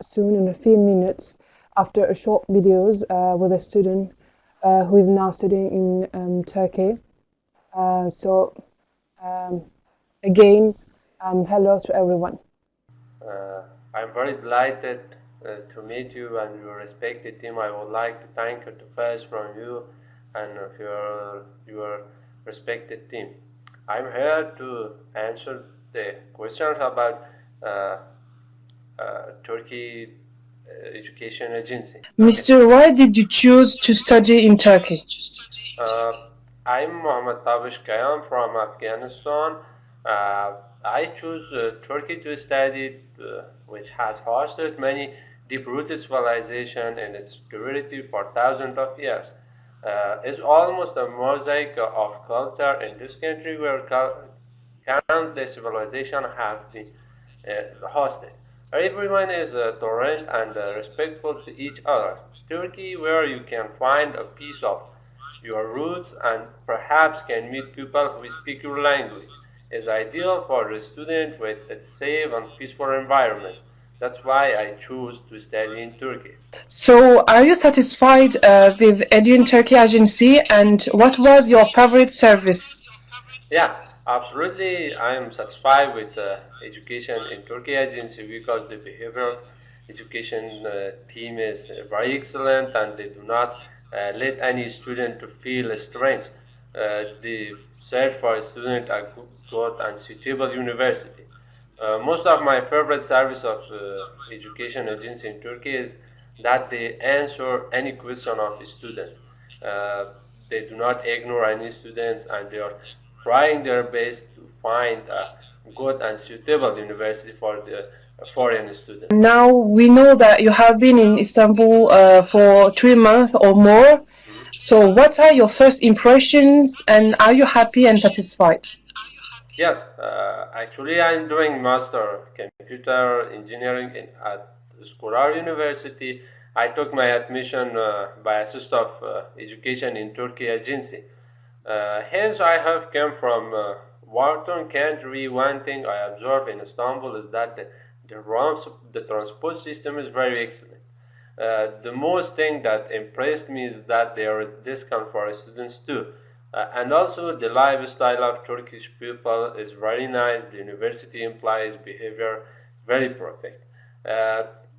soon in a few minutes after a short videos with a student who is now studying in Turkey. So again, hello to everyone. I'm very delighted to meet you and your respected team. I would like to thank you first from you and your respected team. I'm here to answer the questions about uh, Turkey Education Agency. Mr. Why did you choose to study in Turkey? Uh, I'm Mohammed Tabish Kayam from Afghanistan. I choose Turkey to study, which has hosted many deep-rooted civilization in its security for thousands of years. It's almost a mosaic of culture in this country where countless civilizations have been hosted. Everyone is tolerant and respectful to each other. Turkey, where you can find a piece of your roots and perhaps can meet people who speak your language, is ideal for a student with a safe and peaceful environment. That's why I choose to study in Turkey. So, are you satisfied with Edu Turkey Agency, and what was your favorite service? Yeah, absolutely. I am satisfied with education in Turkey agency because the behavioral education team is very excellent and they do not let any student to feel strange. They search for a student a good and suitable university. Most of my favorite service of education agency in Turkey is that they answer any question of the students. Uh, they do not ignore any students and they are trying their best to find a good and suitable university for the foreign students. Now we know that you have been in Istanbul for 3 months or more. So, what are your first impressions, and are you happy and satisfied? Yes, actually, I'm doing master computer engineering at Scholar University. I took my admission by assist of education in Turkey agency. Hence, I have come from Wharton country. One thing I observed in Istanbul is that the transport system is very excellent. The most thing that impressed me is that there is discount for students too. And also the lifestyle of Turkish people is very nice. The university employees behavior very perfect.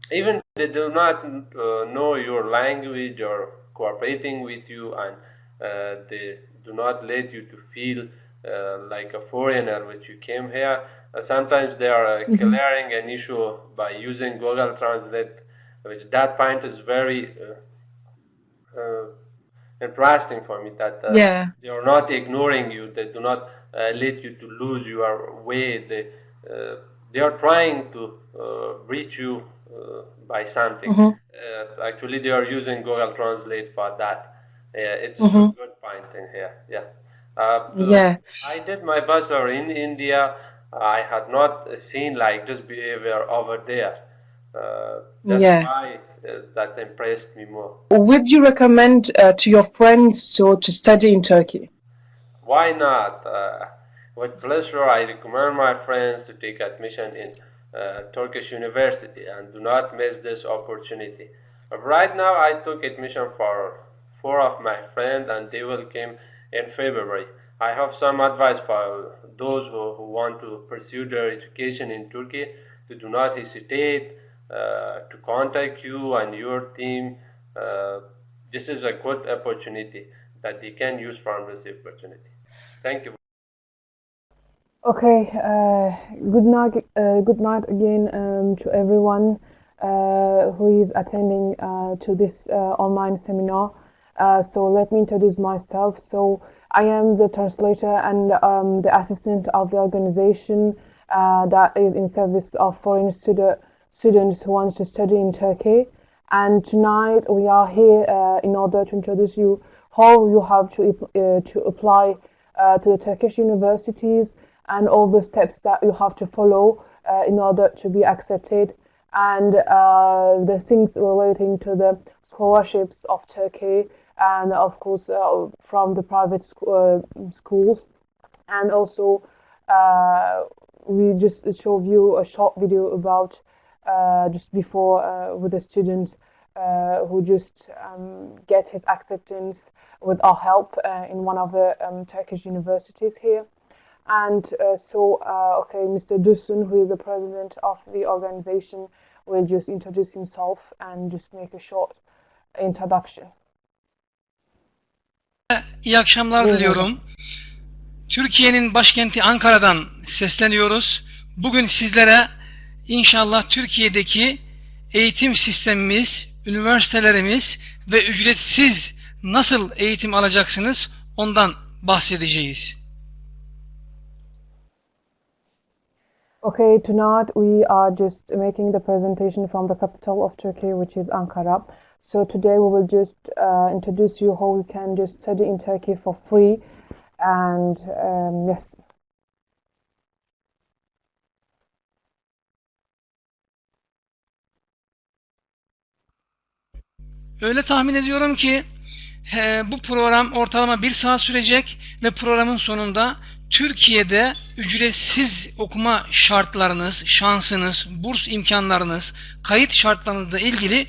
Even they do not know your language or cooperating with you, and they do not let you to feel like a foreigner when you came here. Sometimes they are clearing an issue by using Google Translate, which that point is very interesting for me that Yeah. they are not ignoring you. They do not let you to lose your way. They are trying to reach you by something. Actually, they are using Google Translate for that. It's a good point in here. Yeah. Yeah. I did my bachelor in India. I had not seen like this behavior over there. That's Yeah. why that impressed me more. Would you recommend to your friends to study in Turkey? Why not? With pleasure, I recommend my friends to take admission in Turkish University and do not miss this opportunity. Right now, I took admission for four of my friends and they will come in February. I have some advice for those who want to pursue their education in Turkey to do not hesitate to contact you and your team. Uh, this is a good opportunity that they can use from this opportunity. Thank you. Okay. Good night. Good night again to everyone who is attending to this online seminar. So let me introduce myself. So I am the translator and the assistant of the organization that is in service of foreign students who want to study in Turkey. And tonight we are here in order to introduce you how you have to apply to the Turkish universities and all the steps that you have to follow in order to be accepted, and the things relating to the scholarships of Turkey, and of course from the private schools. And also we just showed you a short video about just before with the student who just get his acceptance with our help in one of the Turkish universities here. And okay, Mr. Dusun, who is the president of the organization, will just introduce himself and just make a short introduction. İyi akşamlar Buyurun hocam. diliyorum. Türkiye'nin başkenti Ankara'dan sesleniyoruz. Bugün sizlere inşallah Türkiye'deki eğitim sistemimiz, üniversitelerimiz ve ücretsiz nasıl eğitim alacaksınız ondan bahsedeceğiz. Okay, tonight we are just making the presentation from the capital of Turkey, which is Ankara. So today we will just introduce you how we can just study in Turkey for free. And yes. Öyle tahmin ediyorum ki bu program ortalama 1 saat sürecek ve programın sonunda Türkiye'de ücretsiz okuma şartlarınız, şansınız, burs imkanlarınız, kayıt şartlarınızla ilgili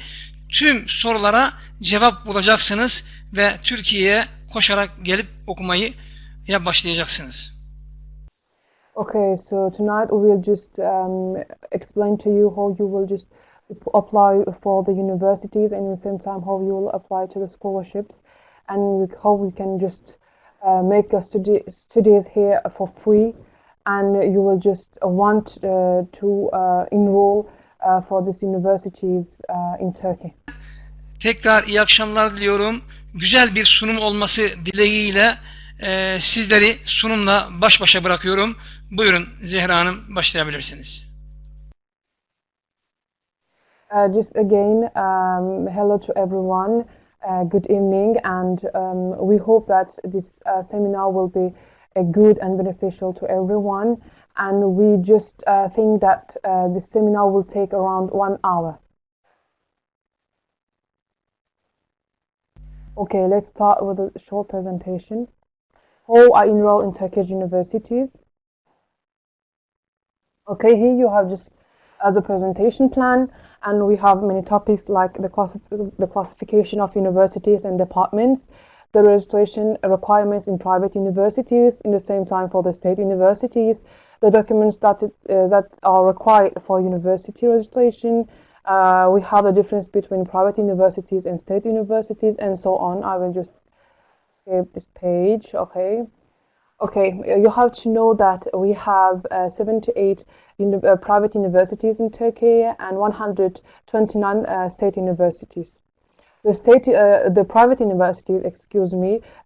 tüm sorulara cevap bulacaksınız ve Türkiye'ye koşarak gelip okumaya başlayacaksınız. Okay, so tonight we will just explain to you how you will just apply for the universities and at the same time how you will apply to the scholarships and how we can just make your studies here for free, and you will just want to enroll for these universities in Turkey. Tekrar iyi akşamlar diliyorum. Güzel bir sunum olması dileğiyle sizleri sunumla baş başa bırakıyorum. Buyurun Zehra Hanım, başlayabilirsiniz. Just again, hello to everyone. Good evening, and we hope that this seminar will be good and beneficial to everyone. And we just think that this seminar will take around 1 hour. Okay, let's start with a short presentation. How I enroll in Turkish universities. Okay, here you have just the presentation plan, and we have many topics like the classification of universities and departments, the registration requirements in private universities, in the same time for the state universities, the documents that are required for university registration. We have the difference between private universities and state universities, and so on. I will just save this page. Okay, you have to know that we have 78 private universities in Turkey and 129 state universities. The private universities,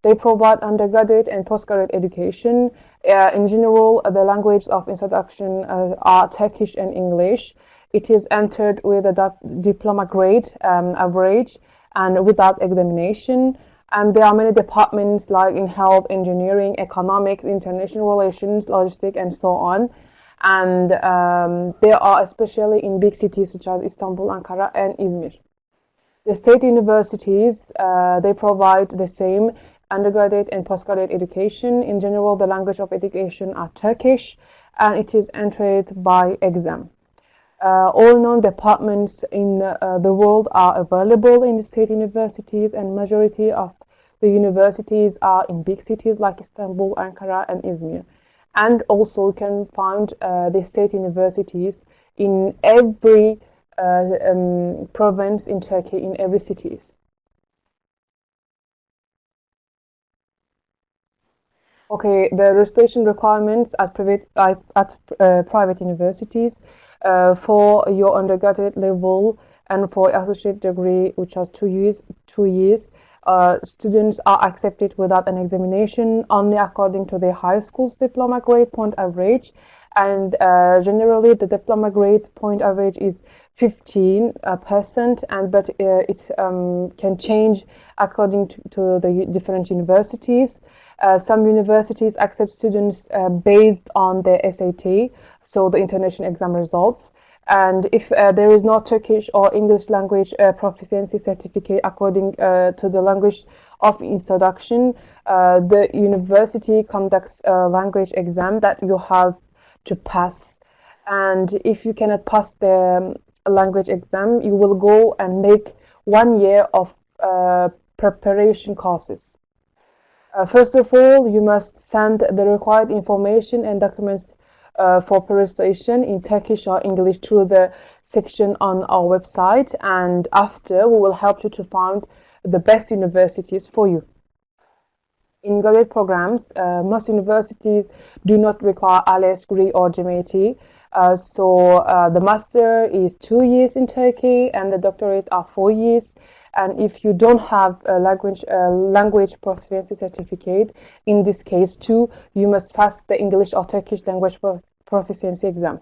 they provide undergraduate and postgraduate education. In general, the languages of introduction are Turkish and English. It is entered with a diploma grade average and without examination. And there are many departments like in health, engineering, economics, international relations, logistics, and so on. And there are especially in big cities such as Istanbul, Ankara, and Izmir. The state universities, they provide the same undergraduate and postgraduate education. In general, the language of education are Turkish, and it is entered by exam. All known departments in the world are available in the state universities, and majority of the universities are in big cities like Istanbul, Ankara, and Izmir. And also you can find the state universities in every province in Turkey, in every cities. Okay, the registration requirements at private universities for your undergraduate level and for associate degree, which has 2 years, students are accepted without an examination only according to their high school's diploma grade point average, and generally the diploma grade point average is 15%, but it can change according to the different universities. Some universities accept students based on their SAT, so the international exam results. And if there is no Turkish or English language proficiency certificate according to the language of introduction, the university conducts a language exam that you have to pass. And if you cannot pass the language exam, you will go and make 1 year of preparation courses. First of all, you must send the required information and documents for registration in Turkish or English through the section on our website, and after we will help you to find the best universities for you. In graduate programs, most universities do not require IELTS degree or GMT. So the master is 2 years in Turkey and the doctorate are 4 years. And if you don't have a language proficiency certificate, in this case too, you must pass the English or Turkish language proficiency exam.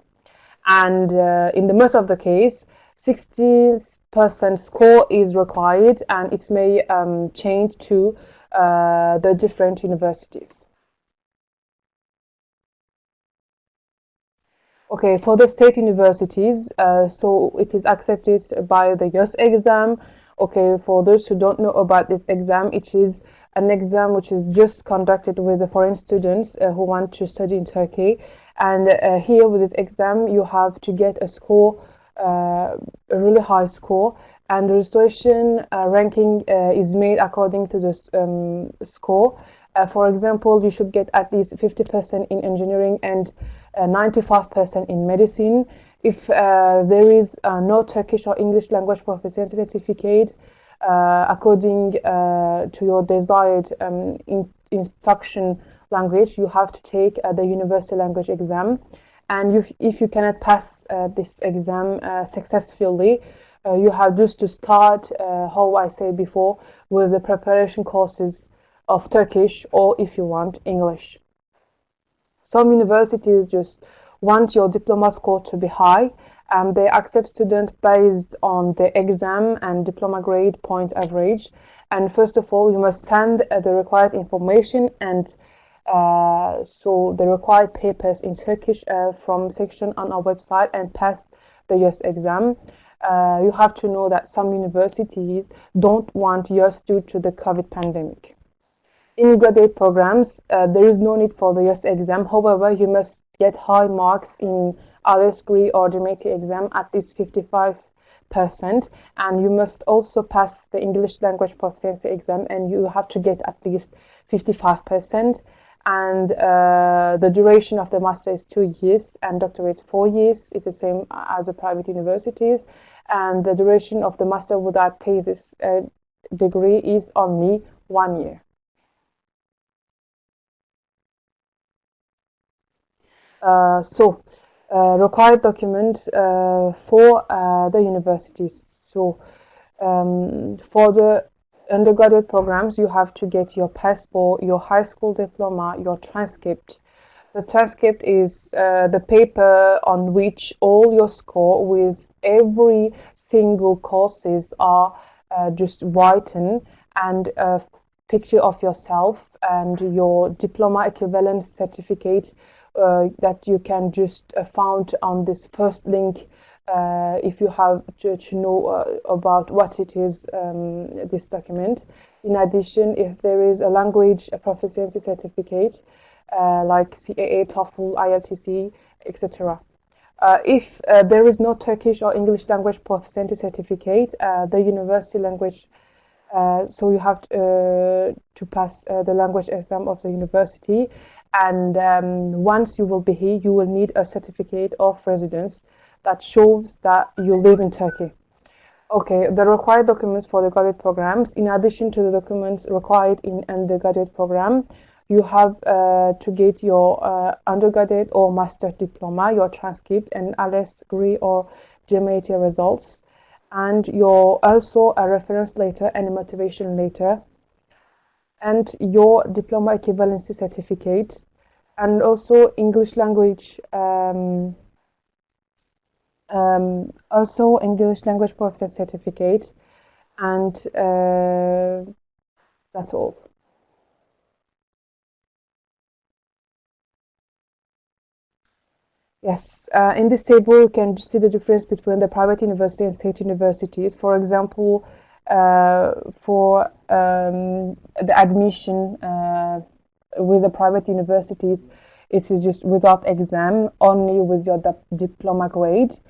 And in the most of the case, 60% score is required, and it may change to the different universities. Okay, for the state universities, so it is accepted by the YOS exam. Okay, for those who don't know about this exam, it is an exam which is just conducted with the foreign students who want to study in Turkey. And here with this exam, you have to get a score, a really high score, and the registration ranking is made according to the score. For example, you should get at least 50% in engineering and 95% in medicine. If there is no Turkish or English language proficiency certificate, according to your desired instruction language, you have to take the university language exam. And if you cannot pass this exam successfully, you have just to start, how I said before, with the preparation courses of Turkish, or if you want, English. Some universities just want your diploma score to be high, and they accept students based on the exam and diploma grade point average. And first of all, you must send the required information and so the required papers in Turkish from section on our website and pass the YOS exam. You have to know that some universities don't want YOS due to the COVID pandemic. In graduate programs, there is no need for the YOS exam. However, you must get high marks in IELTS degree or GMT exam, at least 55%, and you must also pass the English language proficiency exam, and you have to get at least 55%. And the duration of the master is 2 years and doctorate 4 years. It's the same as the private universities. And the duration of the master without thesis degree is only 1 year. Required documents for the universities. So for the undergraduate programs, you have to get your passport, your high school diploma, your transcript. The transcript is the paper on which all your score with every single courses are just written, and a picture of yourself and your diploma equivalence certificate that you can just found on this first link if you have to know about what it is, this document. In addition, if there is a language proficiency certificate like CAA, TOEFL, IELTS, etc. If there is no Turkish or English language proficiency certificate, the university language, so you have to pass the language exam of the university. And once you will be here, you will need a certificate of residence that shows that you live in Turkey. Okay, the required documents for the graduate programs, in addition to the documents required in undergraduate program, you have to get your undergraduate or master diploma, your transcript, and IELTS degree or GMT results, and your also a reference letter and a motivation letter, and your diploma equivalency certificate, and also English language proficiency certificate, and that's all. Yes, in this table you can see the difference between the private university and state universities. For example, for the admission with the private universities, it is just without exam, only with your diploma grade.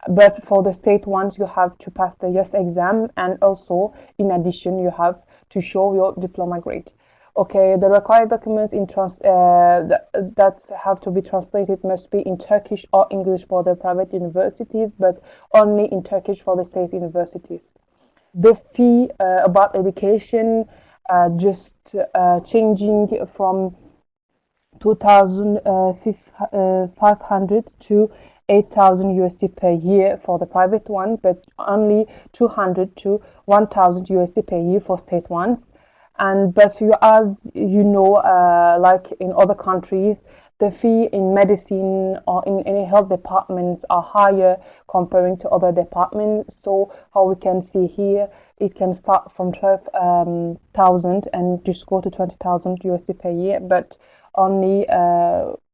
But for the state ones, you have to pass the yes exam, and also, in addition, you have to show your diploma grade. Okay, the required documents that have to be translated must be in Turkish or English for the private universities, but only in Turkish for the state universities. The fee about education just changing from 2,500 to 8,000 USD per year for the private one, but only 200 to 1,000 USD per year for state ones. And but you, as you know, like in other countries, the fee in medicine or in any health departments are higher comparing to other departments. So how we can see here, it can start from 12,000 and just go to 20,000 USD per year, but only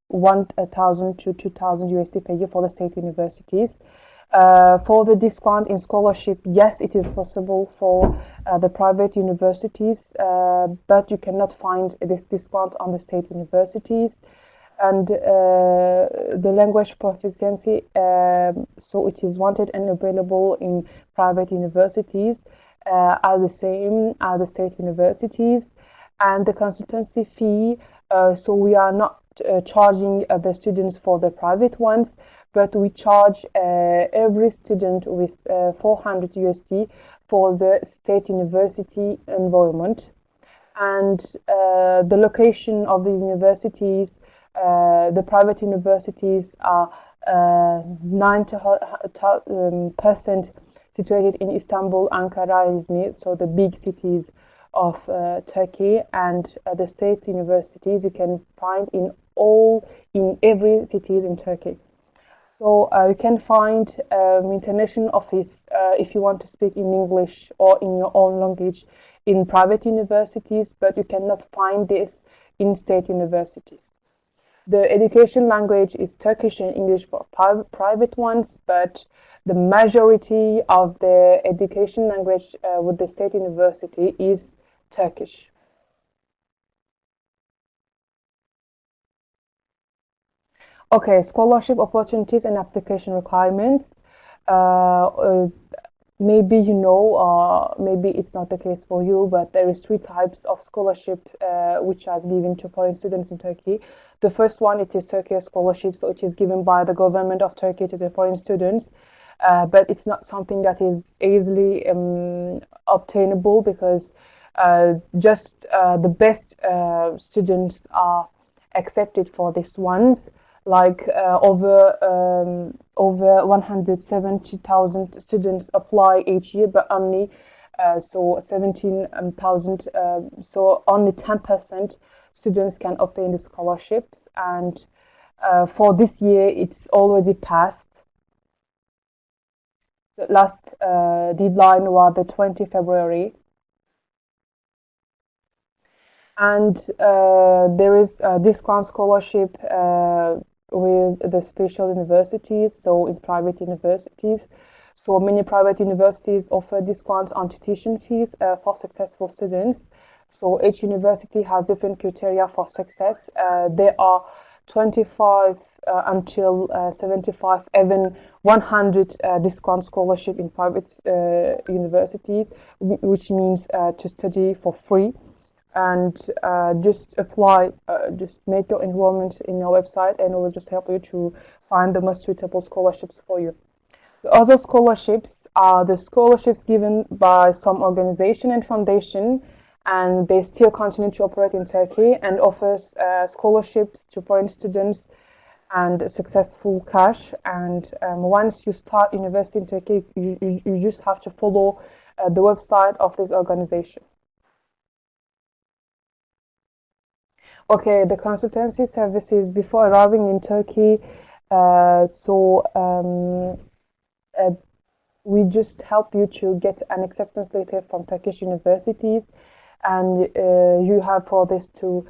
1,000 to 2,000 USD per year for the state universities. For the discount in scholarship, yes, it is possible for the private universities, but you cannot find this discount on the state universities. And the language proficiency, so it is wanted and available in private universities are the same as the state universities. And the consultancy fee, so we are not charging the students for the private ones, but we charge every student with 400 USD for the state university enrollment. And the location of the universities, the private universities are 90% situated in Istanbul, Ankara, Izmir, so the big cities of Turkey, and the state universities you can find in every city in Turkey. So you can find international office if you want to speak in English or in your own language in private universities, but you cannot find this in state universities. The education language is Turkish and English for private ones, but the majority of the education language with the state university is Turkish. Okay, scholarship opportunities and application requirements. Maybe you know, maybe it's not the case for you, but there is three types of scholarship which are given to foreign students in Turkey. The first one, it is Turkey scholarship, so it is given by the government of Turkey to the foreign students, but it's not something that is easily obtainable because just the best students are accepted for these ones. Like over 170,000 students apply each year, but only so 17,000, so only 10% students can obtain the scholarships. And for this year, it's already passed. The last deadline was the 20th February. And there is a discount scholarship with the special universities, so in private universities. So many private universities offer discounts on tuition fees for successful students. So each university has different criteria for success. There are 25 until 75, even 100 discount scholarship in private universities, which means to study for free. And just apply, just make your enrollment in our website, and it will just help you to find the most suitable scholarships for you. The other scholarships are the scholarships given by some organization and foundation, and they still continue to operate in Turkey and offers scholarships to foreign students and successful cash. And once you start university in Turkey, you just have to follow the website of this organization. Okay, the consultancy services before arriving in Turkey. We just help you to get an acceptance letter from Turkish universities, and you have for this to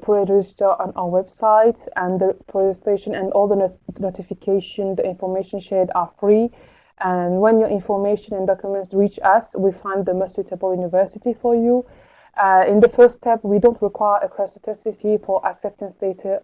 pre-register on our website, and the pre-registration and all the notification, the information shared are free. And when your information and documents reach us, we find the most suitable university for you. In the first step, we don't require a consultancy fee for acceptance letter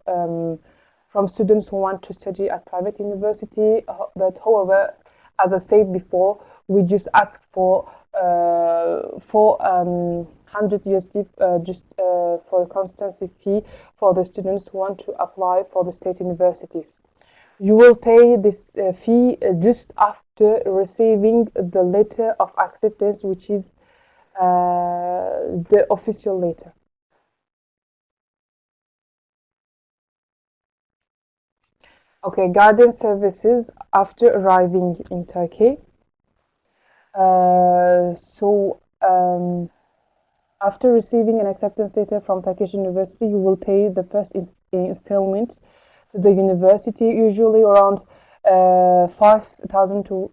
from students who want to study at private university. But however, as I said before, we just ask for 400 USD just for a consultancy fee for the students who want to apply for the state universities. You will pay this fee just after receiving the letter of acceptance, which is the official letter. Okay, guardian services after arriving in Turkey. After receiving an acceptance letter from Turkish University, you will pay the first installment to the university, usually around 5,000 to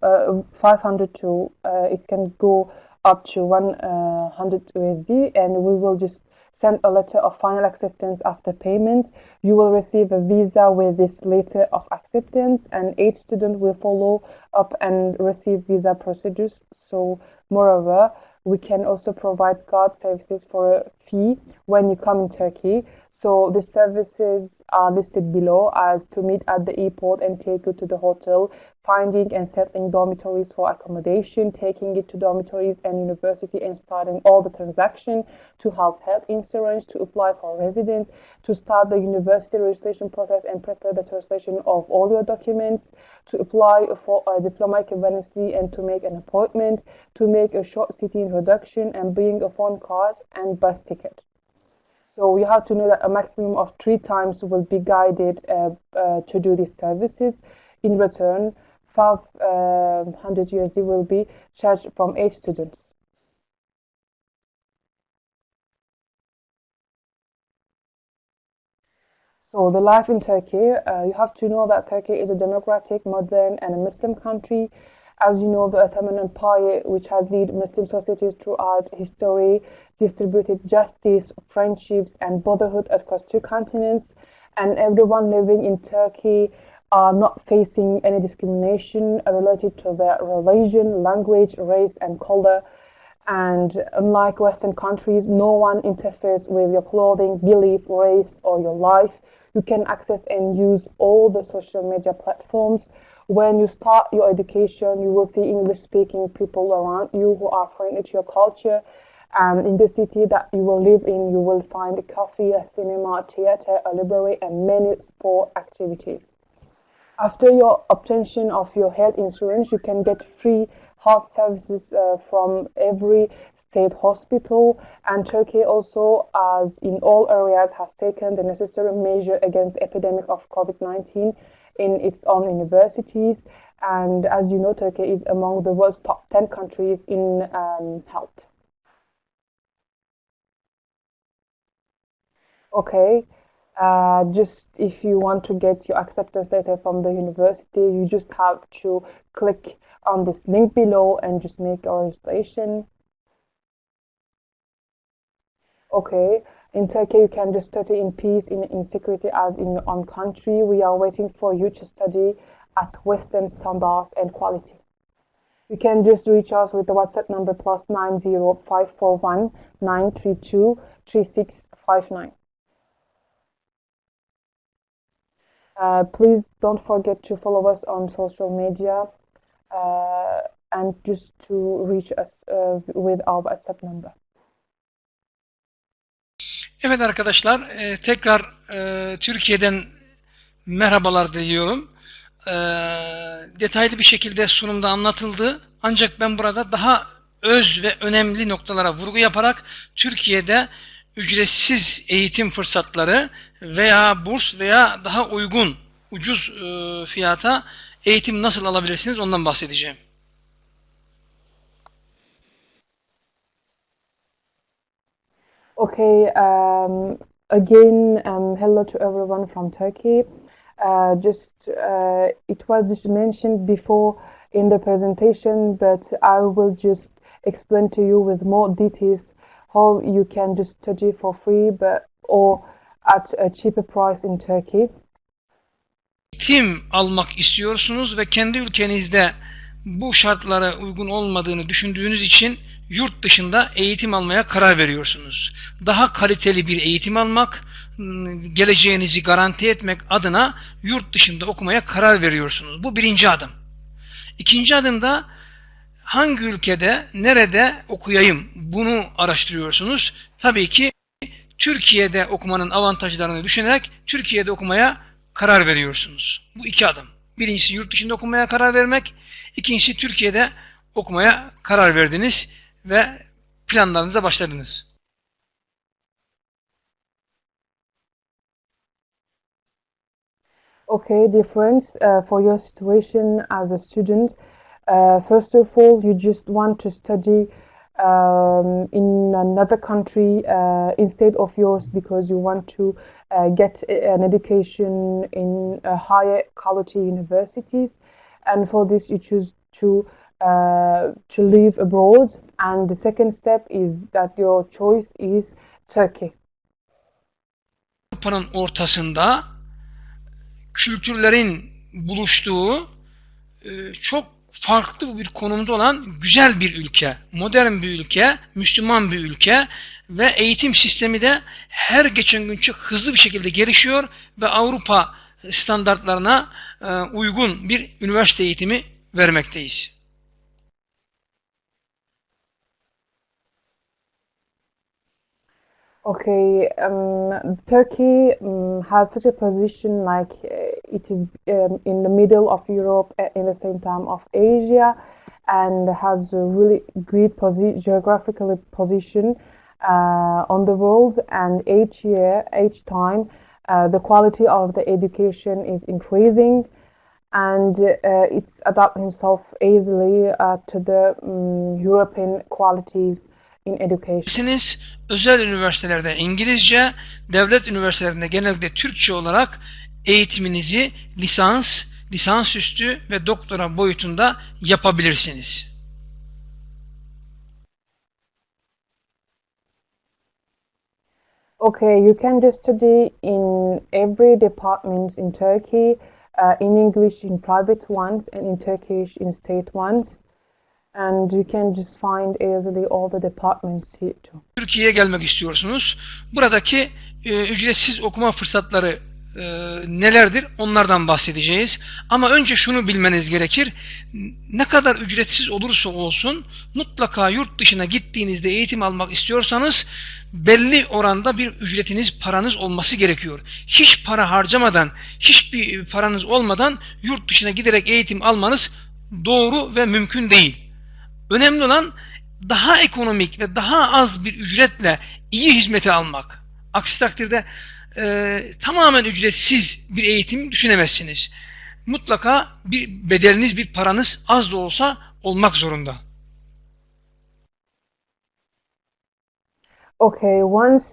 500 to it can go up to 100 USD, and we will just send a letter of final acceptance after payment. You will receive a visa with this letter of acceptance, and each student will follow up and receive visa procedures. So, moreover, we can also provide guard services for a fee when you come in Turkey. So the services are listed below as to meet at the airport and take you to the hotel, finding and settling dormitories for accommodation, taking it to dormitories and university and starting all the transaction, to have health insurance, to apply for residence, to start the university registration process and prepare the translation of all your documents, to apply for a diploma equivalency and to make an appointment, to make a short city introduction and bring a phone card and bus ticket. So you have to know that a maximum of 3 times will be guided to do these services. In return, 500 USD will be charged from each student. So the life in Turkey, you have to know that Turkey is a democratic, modern and a Muslim country. As you know, the Ottoman Empire, which has led Muslim societies throughout history, distributed justice, friendships, and brotherhood across 2 continents, and everyone living in Turkey are not facing any discrimination related to their religion, language, race, and color. And unlike Western countries, no one interferes with your clothing, belief, race, or your life. You can access and use all the social media platforms. When you start your education, you will see English-speaking people around you who are friendly to your culture. And in the city that you will live in, you will find a cafe, a cinema, a theater, a library, and many sport activities. After your obtention of your health insurance, you can get free health services from every state hospital. And Turkey also, as in all areas, has taken the necessary measure against the epidemic of COVID-19 in its own universities. And as you know, Turkey is among the world's top 10 countries in health. Okay, just if you want to get your acceptance letter from the university, you just have to click on this link below and just make a registration. Okay, in Turkey you can just study in peace, in security as in your own country. We are waiting for you to study at Western standards and quality. You can just reach us with the WhatsApp number +90 541 932 3659. Please don't forget to follow us on social media and just to reach us with our WhatsApp number. Evet arkadaşlar, tekrar Türkiye'den merhabalar diliyorum. Detaylı bir şekilde sunumda anlatıldı. Ancak ben burada daha öz ve önemli noktalara vurgu yaparak Türkiye'de ücretsiz eğitim fırsatları veya burs veya daha uygun, ucuz fiyata eğitim nasıl alabilirsiniz ondan bahsedeceğim. Okay, again, hello to everyone from Turkey. It was just mentioned before in the presentation, but I will just explain to you with more details how you can just study for free or at a cheaper price in Turkey. Eğitim almak istiyorsunuz ve kendi ülkenizde bu şartlara uygun olmadığını düşündüğünüz için yurt dışında eğitim almaya karar veriyorsunuz. Daha kaliteli bir eğitim almak, geleceğinizi garanti etmek adına yurt dışında okumaya karar veriyorsunuz. Bu birinci adım. İkinci adımda hangi ülkede, nerede okuyayım bunu araştırıyorsunuz. Tabii ki Türkiye'de okumanın avantajlarını düşünerek Türkiye'de okumaya karar veriyorsunuz. Bu iki adım. Birincisi yurt dışında okumaya karar vermek, ikincisi Türkiye'de okumaya karar verdiniz ve planlarınıza başladınız. Okay, dear friends, for your situation as a student, first of all, you just want to study in another country instead of yours because you want to get an education in higher quality universities, and for this you choose to live abroad. And the second step is that your choice is Turkey. Avrupa'nın ortasında kültürlerin buluştuğu çok farklı bir konumda olan güzel bir ülke, modern bir ülke, Müslüman bir ülke ve eğitim sistemi de her geçen gün çok hızlı bir şekilde gelişiyor ve Avrupa standartlarına uygun bir üniversite eğitimi vermekteyiz. Okay, Turkey has such a position like it is in the middle of Europe in the same time of Asia, and has a really great geographical position on the world. And each year, each time, the quality of the education is increasing, and it's adapt himself easily to the European qualities in education. Özel üniversitelerde İngilizce, devlet üniversitelerinde genellikle Türkçe olarak eğitiminizi lisans, lisansüstü ve doktora boyutunda yapabilirsiniz. Okay, you can just study in every department in Turkey, in English in private ones and in Turkish in state ones. And you can just find easily all the departments here too. Türkiye'ye gelmek istiyorsunuz. Buradaki ücretsiz okuma fırsatları nelerdir? Onlardan bahsedeceğiz. Ama önce şunu bilmeniz gerekir. Ne kadar ücretsiz olursa olsun mutlaka yurt dışına gittiğinizde eğitim almak istiyorsanız belli oranda bir ücretiniz, paranız olması gerekiyor. Hiç para harcamadan, hiçbir paranız olmadan yurt dışına giderek eğitim almanız doğru ve mümkün değil. Önemli olan daha ekonomik ve daha az bir ücretle iyi hizmeti almak. Aksi takdirde tamamen ücretsiz bir eğitim düşünemezsiniz. Mutlaka bir bedeliniz, bir paranız az da olsa olmak zorunda. Okay, once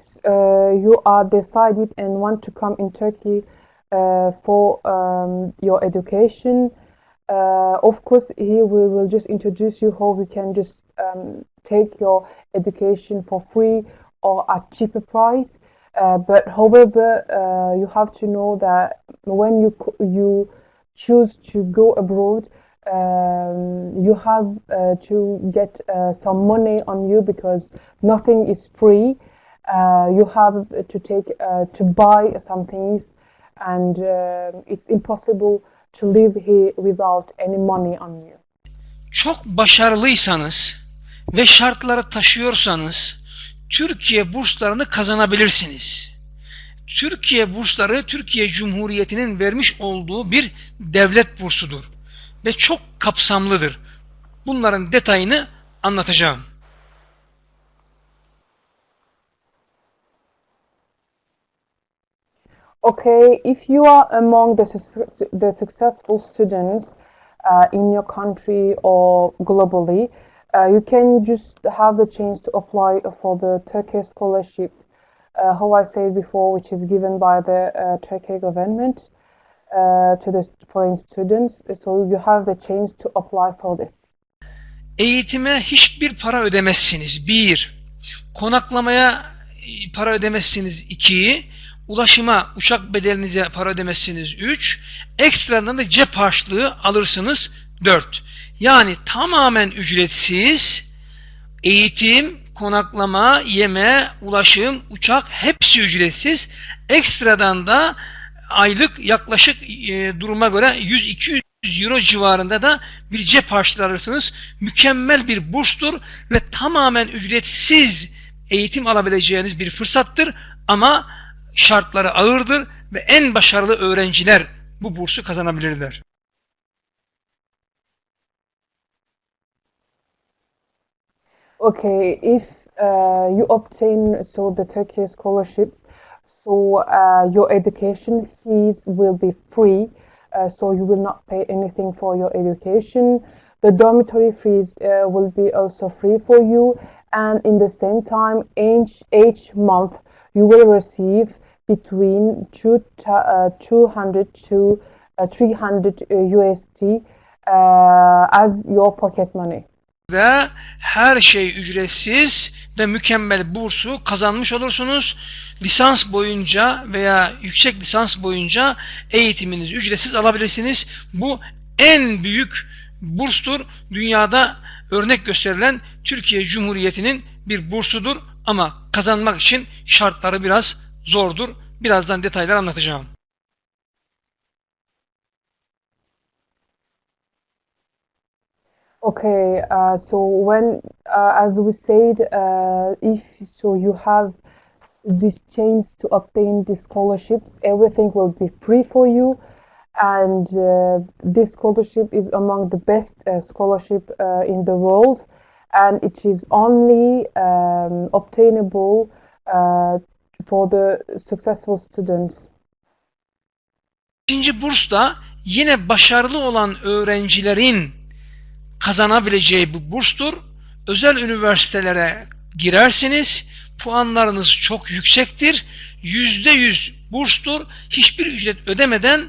you are decided and want to come in Turkey for your education, of course, here we will just introduce you how we can just take your education for free or at cheaper price. But however, you have to know that when you choose to go abroad, you have to get some money on you because nothing is free. You have to to buy some things, and it's impossible to live here without any money on you. Çok başarılıysanız ve şartları taşıyorsanız Türkiye burslarını kazanabilirsiniz. Türkiye bursları Türkiye Cumhuriyeti'nin vermiş olduğu bir devlet bursudur ve çok kapsamlıdır. Bunların detayını anlatacağım. Okay, if you are among the successful students in your country or globally, you can just have the chance to apply for the Turkey scholarship, how I said before, which is given by the Turkey government to the foreign students. So you have the chance to apply for this. Eğitime hiçbir para ödemezsiniz. 1. Konaklamaya para ödemezsiniz. 2. Ulaşıma, uçak bedelinize para ödemezsiniz. 3. Ekstradan da cep harçlığı alırsınız. 4. Yani tamamen ücretsiz eğitim, konaklama, yeme, ulaşım, uçak hepsi ücretsiz. Ekstradan da aylık yaklaşık duruma göre 100-200 euro civarında da bir cep harçlığı alırsınız. Mükemmel bir burstur ve tamamen ücretsiz eğitim alabileceğiniz bir fırsattır ama şartları ağırdır ve en başarılı öğrenciler bu bursu kazanabilirler. Okay, if you obtain the Turkey scholarships, your education fees will be free, so you will not pay anything for your education. The dormitory fees will be also free for you, and in the same time, each month you will receive between 200 to 300 USD as your pocket money. Ve her şey ücretsiz ve mükemmel bursu kazanmış olursunuz. Lisans boyunca veya yüksek lisans boyunca eğitiminizi ücretsiz alabilirsiniz. Bu en büyük burstur. Dünyada örnek gösterilen Türkiye Cumhuriyeti'nin bir bursudur ama kazanmak için şartları biraz zordur. Birazdan detaylar anlatacağım. Okay, as we said, if you have this chance to obtain the scholarships, everything will be free for you, and this scholarship is among the best scholarship in the world, and it is only obtainable for the successful students. İkinci burs da yine başarılı olan öğrencilerin kazanabileceği bu burstur. Özel üniversitelere girersiniz. Puanlarınız çok yüksektir. %100 burstur. Hiçbir ücret ödemeden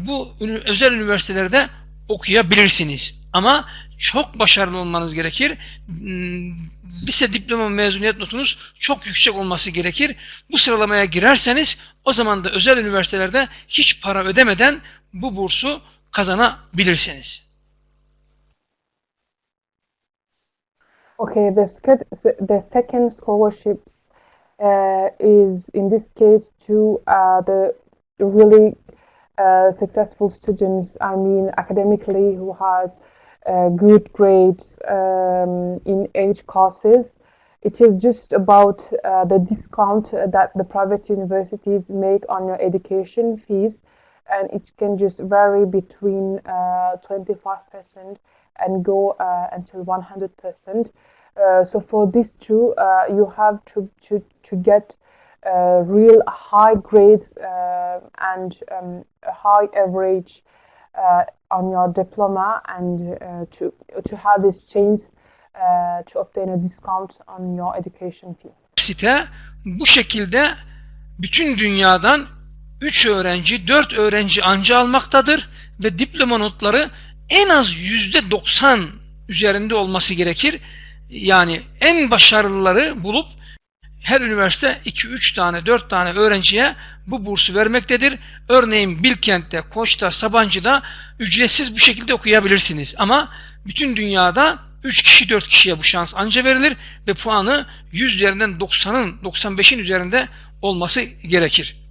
bu özel üniversitelerde okuyabilirsiniz. Ama çok başarılı olmanız gerekir. Lise diploma mezuniyet notunuz çok yüksek olması gerekir. Bu sıralamaya girerseniz o zaman da özel üniversitelerde hiç para ödemeden bu bursu kazanabilirsiniz. Okay, the second scholarships is in this case to the really successful students. I mean, academically, who has good grades in each courses. It is just about the discount that the private universities make on your education fees, and it can just vary between 25% and go until 100%. So for these two, you have to get real high grades and a high average on your diploma, and to have this chance to obtain a discount on your education fee. Site bu şekilde bütün dünyadan 3 öğrenci, 4 öğrenci anca almaktadır ve diploma notları en az %90 üzerinde olması gerekir. Yani en başarılıları bulup her üniversite 2-3 tane, 4 tane öğrenciye bu bursu vermektedir. Örneğin Bilkent'te, Koç'ta, Sabancı'da ücretsiz bu şekilde okuyabilirsiniz. Ama bütün dünyada 3 kişi, 4 kişiye bu şans anca verilir ve puanı 100 üzerinden 90'ın, 95'in üzerinde olması gerekir.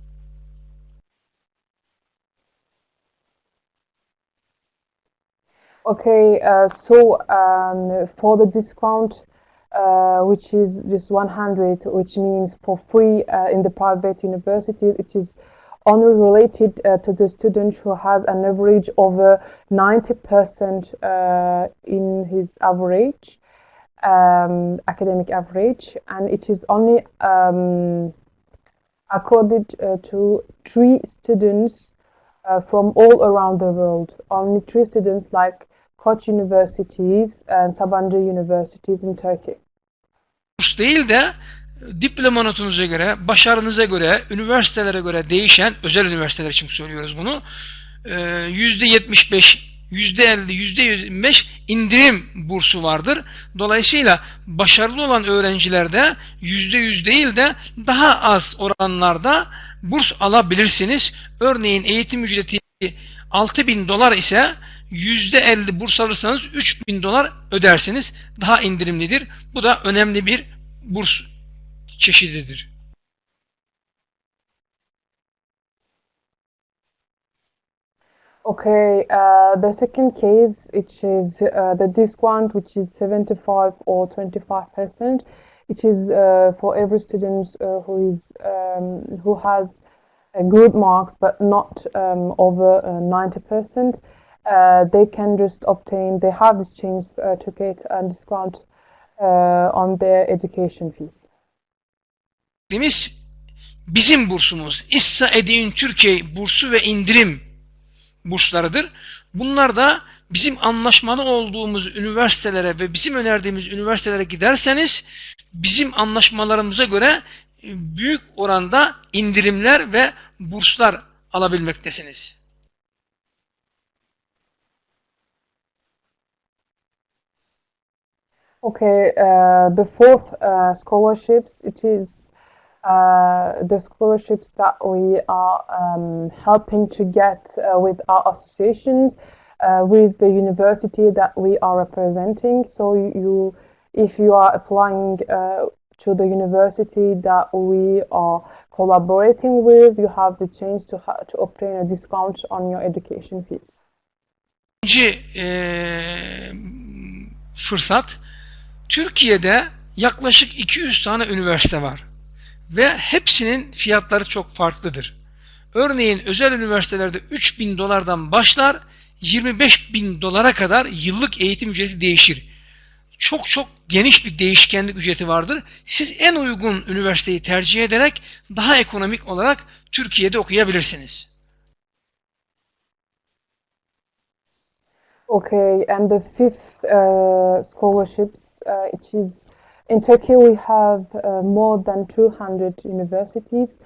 Okay, for the discount, which is just 100, which means for free in the private universities, it is only related to the student who has an average over 90% in his average, academic average, and it is only accorded to 3 students from all around the world. Only 3 students like Koç universities and Sabancı universities in Turkey. Burs değil de diploma notunuza göre, başarınıza göre, üniversitelere göre değişen, özel üniversiteler için söylüyoruz bunu, %75, %50, %25 indirim bursu vardır. Dolayısıyla başarılı olan öğrencilerde %100 değil de daha az oranlarda burs alabilirsiniz. Örneğin eğitim ücreti $6.000 ise %50 burs alırsanız $3.000 ödersiniz. Daha indirimlidir. Bu da önemli bir burs çeşididir. Okay, the second case, which is the discount, which is 75 or 25%, which is for every student who has good marks but not over 90%. They can just obtain. They have this chance to get a discount on their education fees. Bizim bursumuz İssa Edin Türkiye bursu ve indirim burslarıdır. Bunlar da bizim anlaşmalı olduğumuz üniversitelere ve bizim önerdiğimiz üniversitelere giderseniz bizim anlaşmalarımıza göre büyük oranda indirimler ve burslar alabilmektesiniz. Okay, the fourth scholarships, it is the scholarships that we are helping to get with our associations, with the university that we are representing. So if you are applying to the university that we are collaborating with, you have the chance to obtain a discount on your education fees. İkinci fırsat, Türkiye'de yaklaşık 200 tane üniversite var ve hepsinin fiyatları çok farklıdır. Örneğin özel üniversitelerde 3.000 dolardan başlar, 25.000 dolara kadar yıllık eğitim ücreti değişir. Çok geniş bir değişkenlik ücreti vardır. Siz en uygun üniversiteyi tercih ederek daha ekonomik olarak Türkiye'de okuyabilirsiniz. Okay, and the fifth scholarships, it is in Turkey we have more than 200 universities,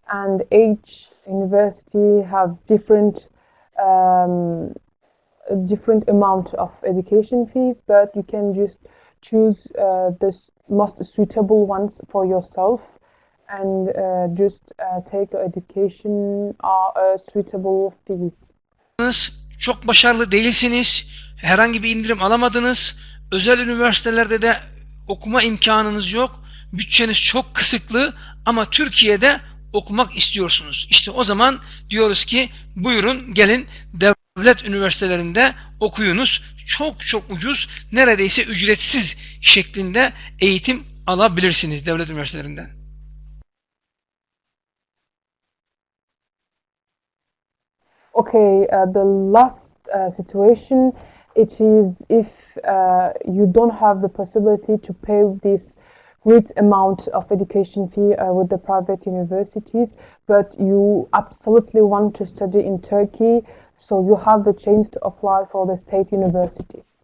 and each university have different amount of education fees, but you can just choose the most suitable ones for yourself and just take your education suitable fees. Çok başarılı değilsiniz, herhangi bir indirim alamadınız, özel üniversitelerde de okuma imkanınız yok, bütçeniz çok kısıtlı ama Türkiye'de okumak istiyorsunuz. İşte o zaman diyoruz ki buyurun gelin devlet üniversitelerinde okuyunuz. Çok ucuz, neredeyse ücretsiz şeklinde eğitim alabilirsiniz devlet üniversitelerinden. Okay, the last situation, it is if you don't have the possibility to pay this great amount of education fee with the private universities, but you absolutely want to study in Turkey, so you have the chance to apply for the state universities.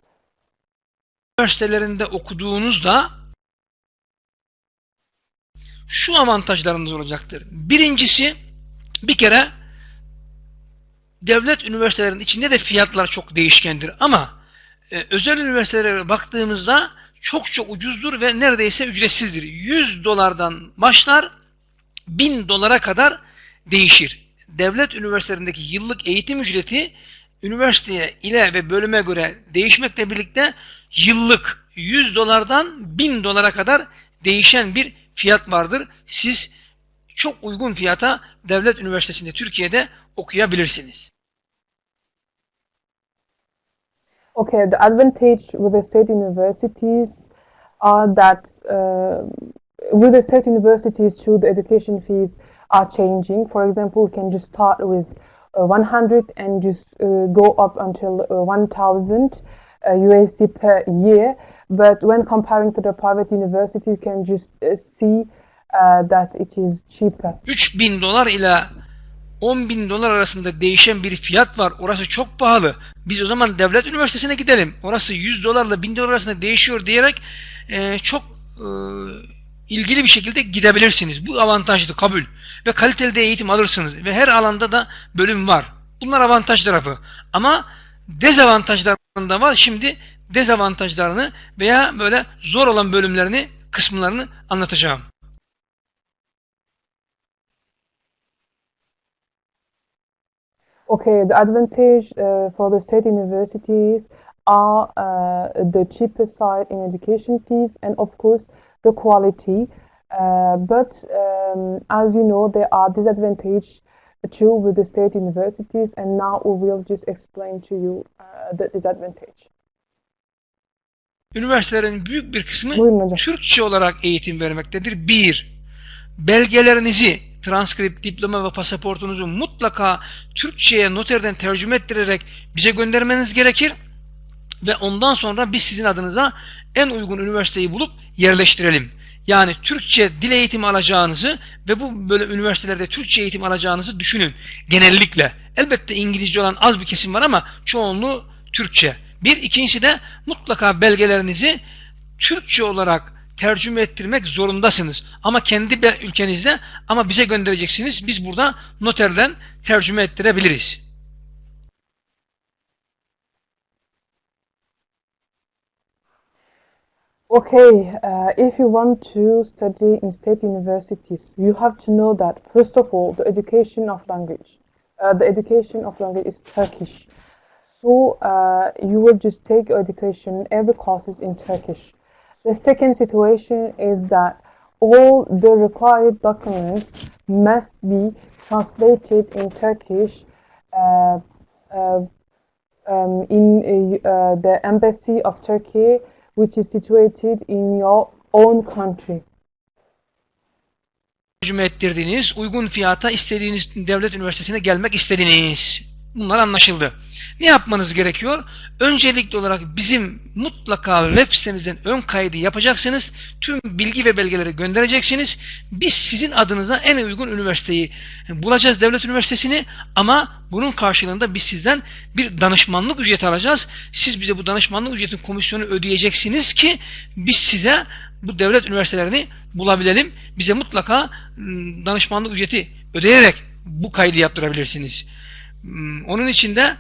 Üniversitelerinde okuduğunuzda şu avantajlarınız olacaktır. Birincisi, bir kere devlet üniversitelerinin içinde de fiyatlar çok değişkendir ama özel üniversitelere baktığımızda çok ucuzdur ve neredeyse ücretsizdir. 100 dolardan başlar 1000 dolara kadar değişir. Devlet üniversitelerindeki yıllık eğitim ücreti üniversiteye ile ve bölüme göre değişmekle birlikte yıllık 100 dolardan 1000 dolara kadar değişen bir fiyat vardır. Siz çok uygun fiyata devlet üniversitesinde Türkiye'de okuyabilirsiniz. Okay, the advantage with the state universities are that with the state universities too, the education fees are changing. For example, you can just start with 100 and just go up until 1000 USD per year. But when comparing to the private university, you can just see that it is cheaper. 3000 dolar ile 10.000 dolar arasında değişen bir fiyat var. Orası çok pahalı. Biz o zaman devlet üniversitesine gidelim. Orası 100 dolarla 1000 dolar arasında değişiyor diyerek çok ilgili bir şekilde gidebilirsiniz. Bu avantajlı, kabul. Ve kaliteli de eğitim alırsınız. Ve her alanda da bölüm var. Bunlar avantaj tarafı. Ama dezavantajlarını da var. Şimdi dezavantajlarını veya böyle zor olan bölümlerini, kısımlarını anlatacağım. Okay, the advantage for the state universities are the cheaper side in education fees and of course the quality. But as you know, there are disadvantages true with the state universities, and now we will just explain to you the disadvantage. Üniversitelerin büyük bir kısmı Buyurun hocam. Türkçe olarak eğitim vermektedir. Bir, belgelerinizi, transkript, diploma ve pasaportunuzu mutlaka Türkçe'ye noterden tercüme ettirerek bize göndermeniz gerekir. Ve ondan sonra biz sizin adınıza en uygun üniversiteyi bulup yerleştirelim. Yani Türkçe dil eğitimi alacağınızı ve bu böyle üniversitelerde Türkçe eğitim alacağınızı düşünün genellikle. Elbette İngilizce olan az bir kesim var ama çoğunluğu Türkçe. Bir, ikincisi de mutlaka belgelerinizi Türkçe olarak tercüme ettirmek zorundasınız. Ama kendi ülkenizde, ama bize göndereceksiniz. Biz burada noterden tercüme ettirebiliriz. Okay, if you want to study in state universities, you have to know that first of all, the education of language. The education of language is Turkish. So you will just take your education, every course is in Turkish. The second situation is that all the required documents must be translated in Turkish in the embassy of Turkey, which is situated in your own country. Tercüme ettirdiğiniz, uygun fiyata istediğiniz devlet üniversitesine gelmek istediğiniz. Bunlar anlaşıldı. Ne yapmanız gerekiyor? Öncelikli olarak bizim mutlaka web sitemizden ön kaydı yapacaksınız. Tüm bilgi ve belgeleri göndereceksiniz. Biz sizin adınıza en uygun üniversiteyi bulacağız, devlet üniversitesini, ama bunun karşılığında biz sizden bir danışmanlık ücreti alacağız. Siz bize bu danışmanlık ücretin komisyonu ödeyeceksiniz ki biz size bu devlet üniversitelerini bulabilelim. Bize mutlaka danışmanlık ücreti ödeyerek bu kaydı yaptırabilirsiniz. Onun için de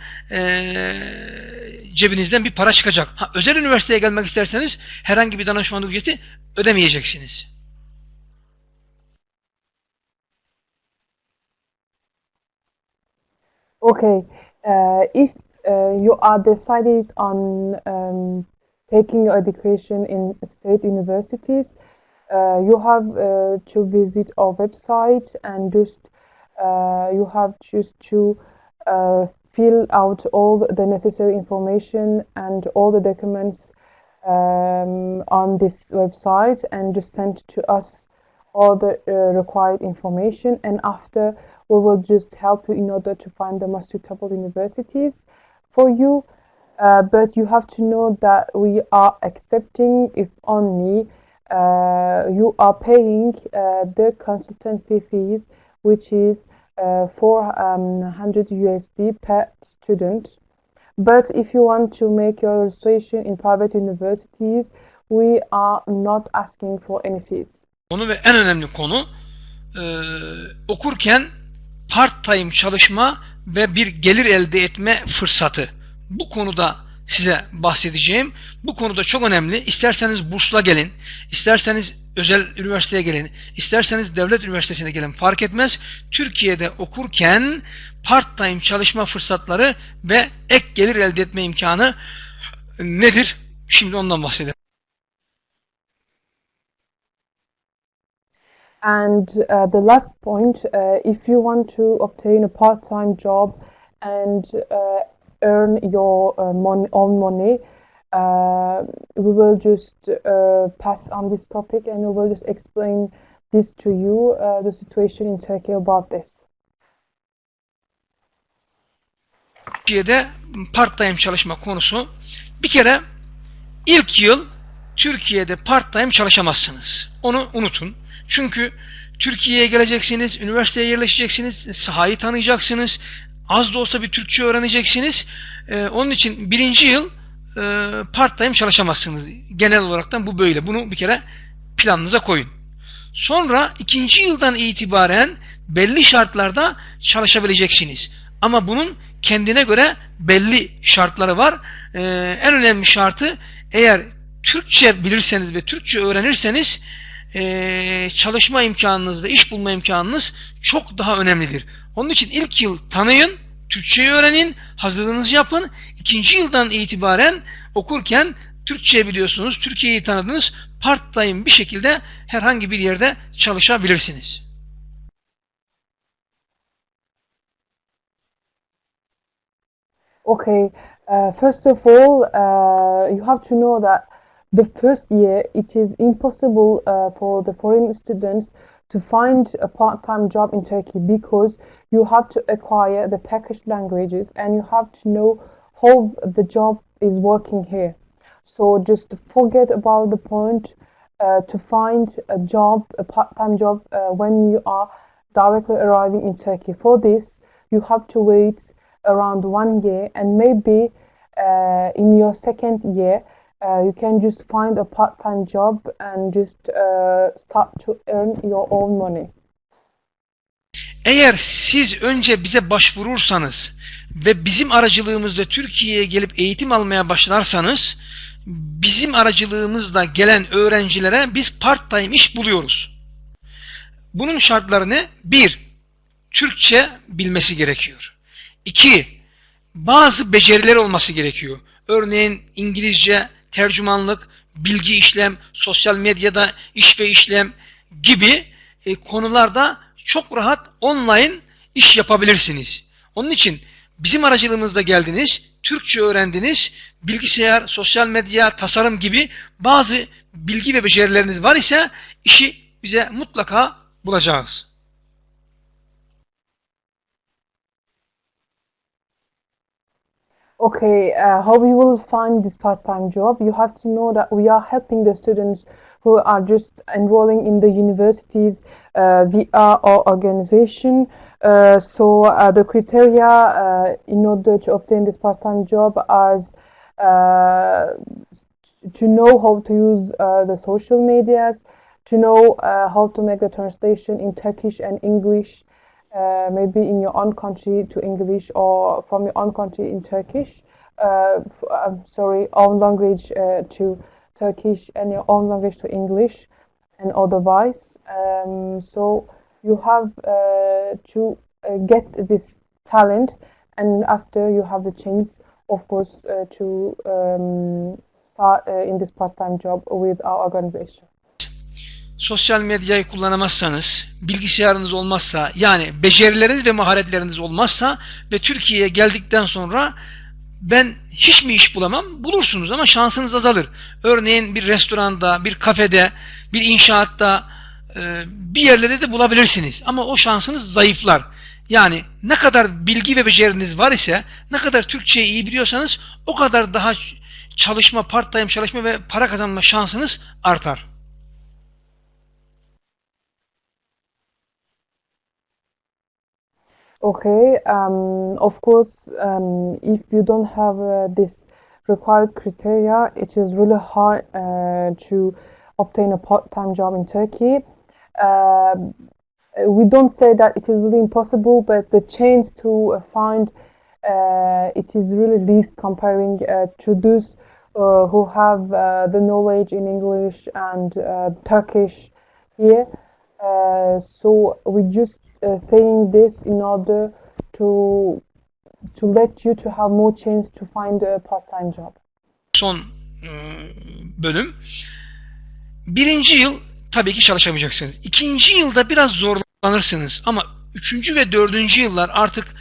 cebinizden bir para çıkacak. Özel üniversiteye gelmek isterseniz herhangi bir danışmanlık ücreti ödemeyeceksiniz. Okay, if you are decided on taking your education in state universities, you have to visit our website and just you have just to fill out all the necessary information and all the documents on this website and just send to us all the required information, and after we will just help you in order to find the most suitable universities for you. But you have to know that we are accepting if only you are paying the consultancy fees, which is 400 USD per student. But if you want to make your registration in private universities, we are not asking for any fees. Konu ve en önemli konu okurken part-time çalışma ve bir gelir elde etme fırsatı. Bu konuda size bahsedeceğim. Bu konuda çok önemli. İsterseniz bursla gelin, isterseniz özel üniversiteye gelin, isterseniz devlet üniversitesine gelin, fark etmez. Türkiye'de okurken part-time çalışma fırsatları ve ek gelir elde etme imkanı nedir? Şimdi ondan bahsedelim. And the last point, if you want to obtain a part-time job and earn your own money, we will just pass on this topic and we will just explain this to you, the situation in Turkey about this. Türkiye'de part-time çalışma konusu, bir kere ilk yıl Türkiye'de part-time çalışamazsınız. Onu unutun. Çünkü Türkiye'ye geleceksiniz, üniversiteye yerleşeceksiniz, sahayı tanıyacaksınız, az da olsa bir Türkçe öğreneceksiniz. Onun için birinci yıl part-time çalışamazsınız. Genel olaraktan bu böyle. Bunu bir kere planınıza koyun. Sonra ikinci yıldan itibaren belli şartlarda çalışabileceksiniz. Ama bunun kendine göre belli şartları var. En önemli şartı, eğer Türkçe bilirseniz ve Türkçe öğrenirseniz çalışma imkanınız ve iş bulma imkanınız çok daha önemlidir. Onun için ilk yıl tanıyın, Türkçeyi öğrenin, hazırlığınızı yapın. İkinci yıldan itibaren okurken Türkçe biliyorsunuz, Türkiye'yi tanıdınız, part-time bir şekilde herhangi bir yerde çalışabilirsiniz. Okay, first of all, you have to know that the first year it is impossible for the foreign students to find a part-time job in Turkey because you have to acquire the Turkish languages and you have to know how the job is working here. So just forget about the point to find a job, a part-time job, when you are directly arriving in Turkey. For this, you have to wait around 1 year, and maybe in your second year, you can just find a part-time job and just start to earn your own money. Eğer siz önce bize başvurursanız ve bizim aracılığımızla Türkiye'ye gelip eğitim almaya başlarsanız, bizim aracılığımızla gelen öğrencilere biz part-time iş buluyoruz. Bunun şartları ne? 1. Türkçe bilmesi gerekiyor. 2. Bazı beceriler olması gerekiyor. Örneğin İngilizce, tercümanlık, bilgi işlem, sosyal medyada iş ve işlem gibi konularda çok rahat online iş yapabilirsiniz. Onun için bizim aracılığımızla geldiniz, Türkçe öğrendiniz, bilgisayar, sosyal medya, tasarım gibi bazı bilgi ve becerileriniz var ise işi bize mutlaka bulacağız. Okay, how you will find this part-time job? You have to know that we are helping the students who are just enrolling in the universities via our organization. The criteria in order to obtain this part-time job as to know how to use the social medias, to know how to make the translation in Turkish and English, maybe in your own country to English or from your own country in Turkish. Own language to Turkish and your own language to English and otherwise. So you have to get this talent, and after you have the chance, of course, to start in this part-time job with our organization. Sosyal medyayı kullanamazsanız, bilgisayarınız olmazsa, yani becerileriniz ve maharetleriniz olmazsa ve Türkiye'ye geldikten sonra ben hiç mi iş bulamam? Bulursunuz ama şansınız azalır. Örneğin bir restoranda, bir kafede, bir inşaatta, bir yerlerde de bulabilirsiniz. Ama o şansınız zayıflar. Yani ne kadar bilgi ve beceriniz var ise, ne kadar Türkçeyi iyi biliyorsanız o kadar daha çalışma, part-time çalışma ve para kazanma şansınız artar. Okay, of course, if you don't have this required criteria, it is really hard to obtain a part-time job in Turkey. We don't say that it is really impossible, but the chance to find it is really least comparing to those who have the knowledge in English and Turkish here. So we just saying this in order to let you to have more chance to find a part-time job. Son bölüm. Birinci yıl tabii ki çalışamayacaksınız. İkinci yılda biraz zorlanırsınız ama üçüncü ve dördüncü yıllar artık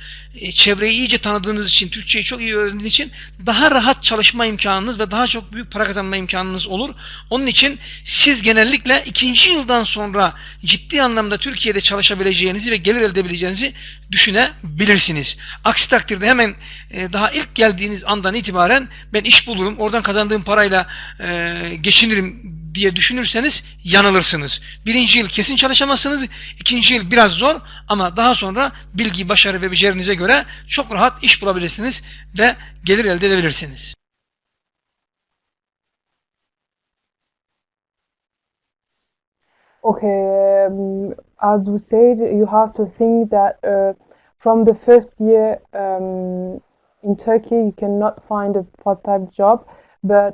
çevreyi iyice tanıdığınız için, Türkçeyi çok iyi öğrendiğiniz için daha rahat çalışma imkanınız ve daha çok büyük para kazanma imkanınız olur. Onun için siz genellikle ikinci yıldan sonra ciddi anlamda Türkiye'de çalışabileceğinizi ve gelir elde edebileceğinizi düşünebilirsiniz. Aksi takdirde hemen daha ilk geldiğiniz andan itibaren ben iş bulurum, oradan kazandığım parayla geçinirim diye düşünürseniz yanılırsınız. Birinci yıl kesin çalışamazsınız, ikinci yıl biraz zor ama daha sonra bilgi, başarı ve becerinize göre çok rahat iş bulabilirsiniz ve gelir elde edebilirsiniz. Okay, as we said, you have to think that from the first year in Turkey you cannot find a part-time job, but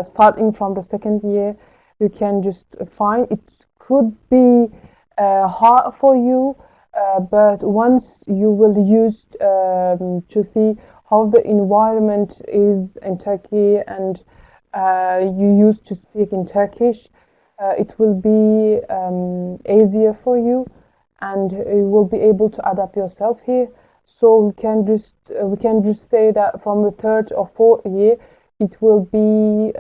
starting from the second year you can just find. It could be hard for you, but once you will use to see how the environment is in Turkey and you used to speak in Turkish, it will be easier for you and you will be able to adapt yourself here. So we can just say that from the third or fourth year, it will be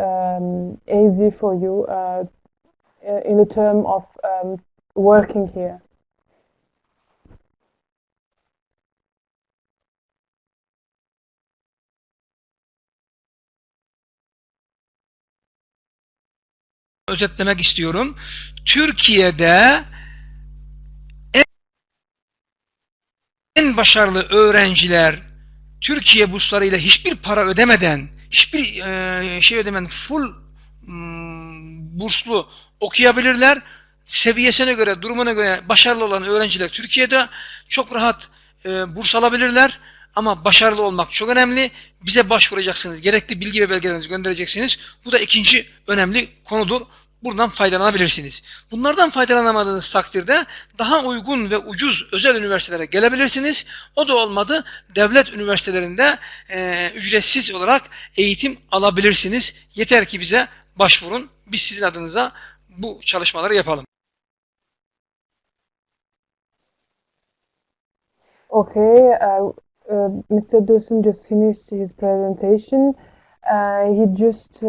easy for you in the term of working here. Özetlemek istiyorum. Türkiye'de en başarılı öğrenciler Türkiye burslarıyla hiçbir para ödemeden, hiçbir şey ödemeden full burslu okuyabilirler. Seviyesine göre, durumuna göre başarılı olan öğrenciler Türkiye'de çok rahat burs alabilirler. Ama başarılı olmak çok önemli. Bize başvuracaksınız. Gerekli bilgi ve belgelerinizi göndereceksiniz. Bu da ikinci önemli konudur. Buradan faydalanabilirsiniz. Bunlardan faydalanamadığınız takdirde daha uygun ve ucuz özel üniversitelere gelebilirsiniz. O da olmadı. Devlet üniversitelerinde ücretsiz olarak eğitim alabilirsiniz. Yeter ki bize başvurun. Biz sizin adınıza bu çalışmaları yapalım. Okay, Mr. Dursun just finished his presentation. He just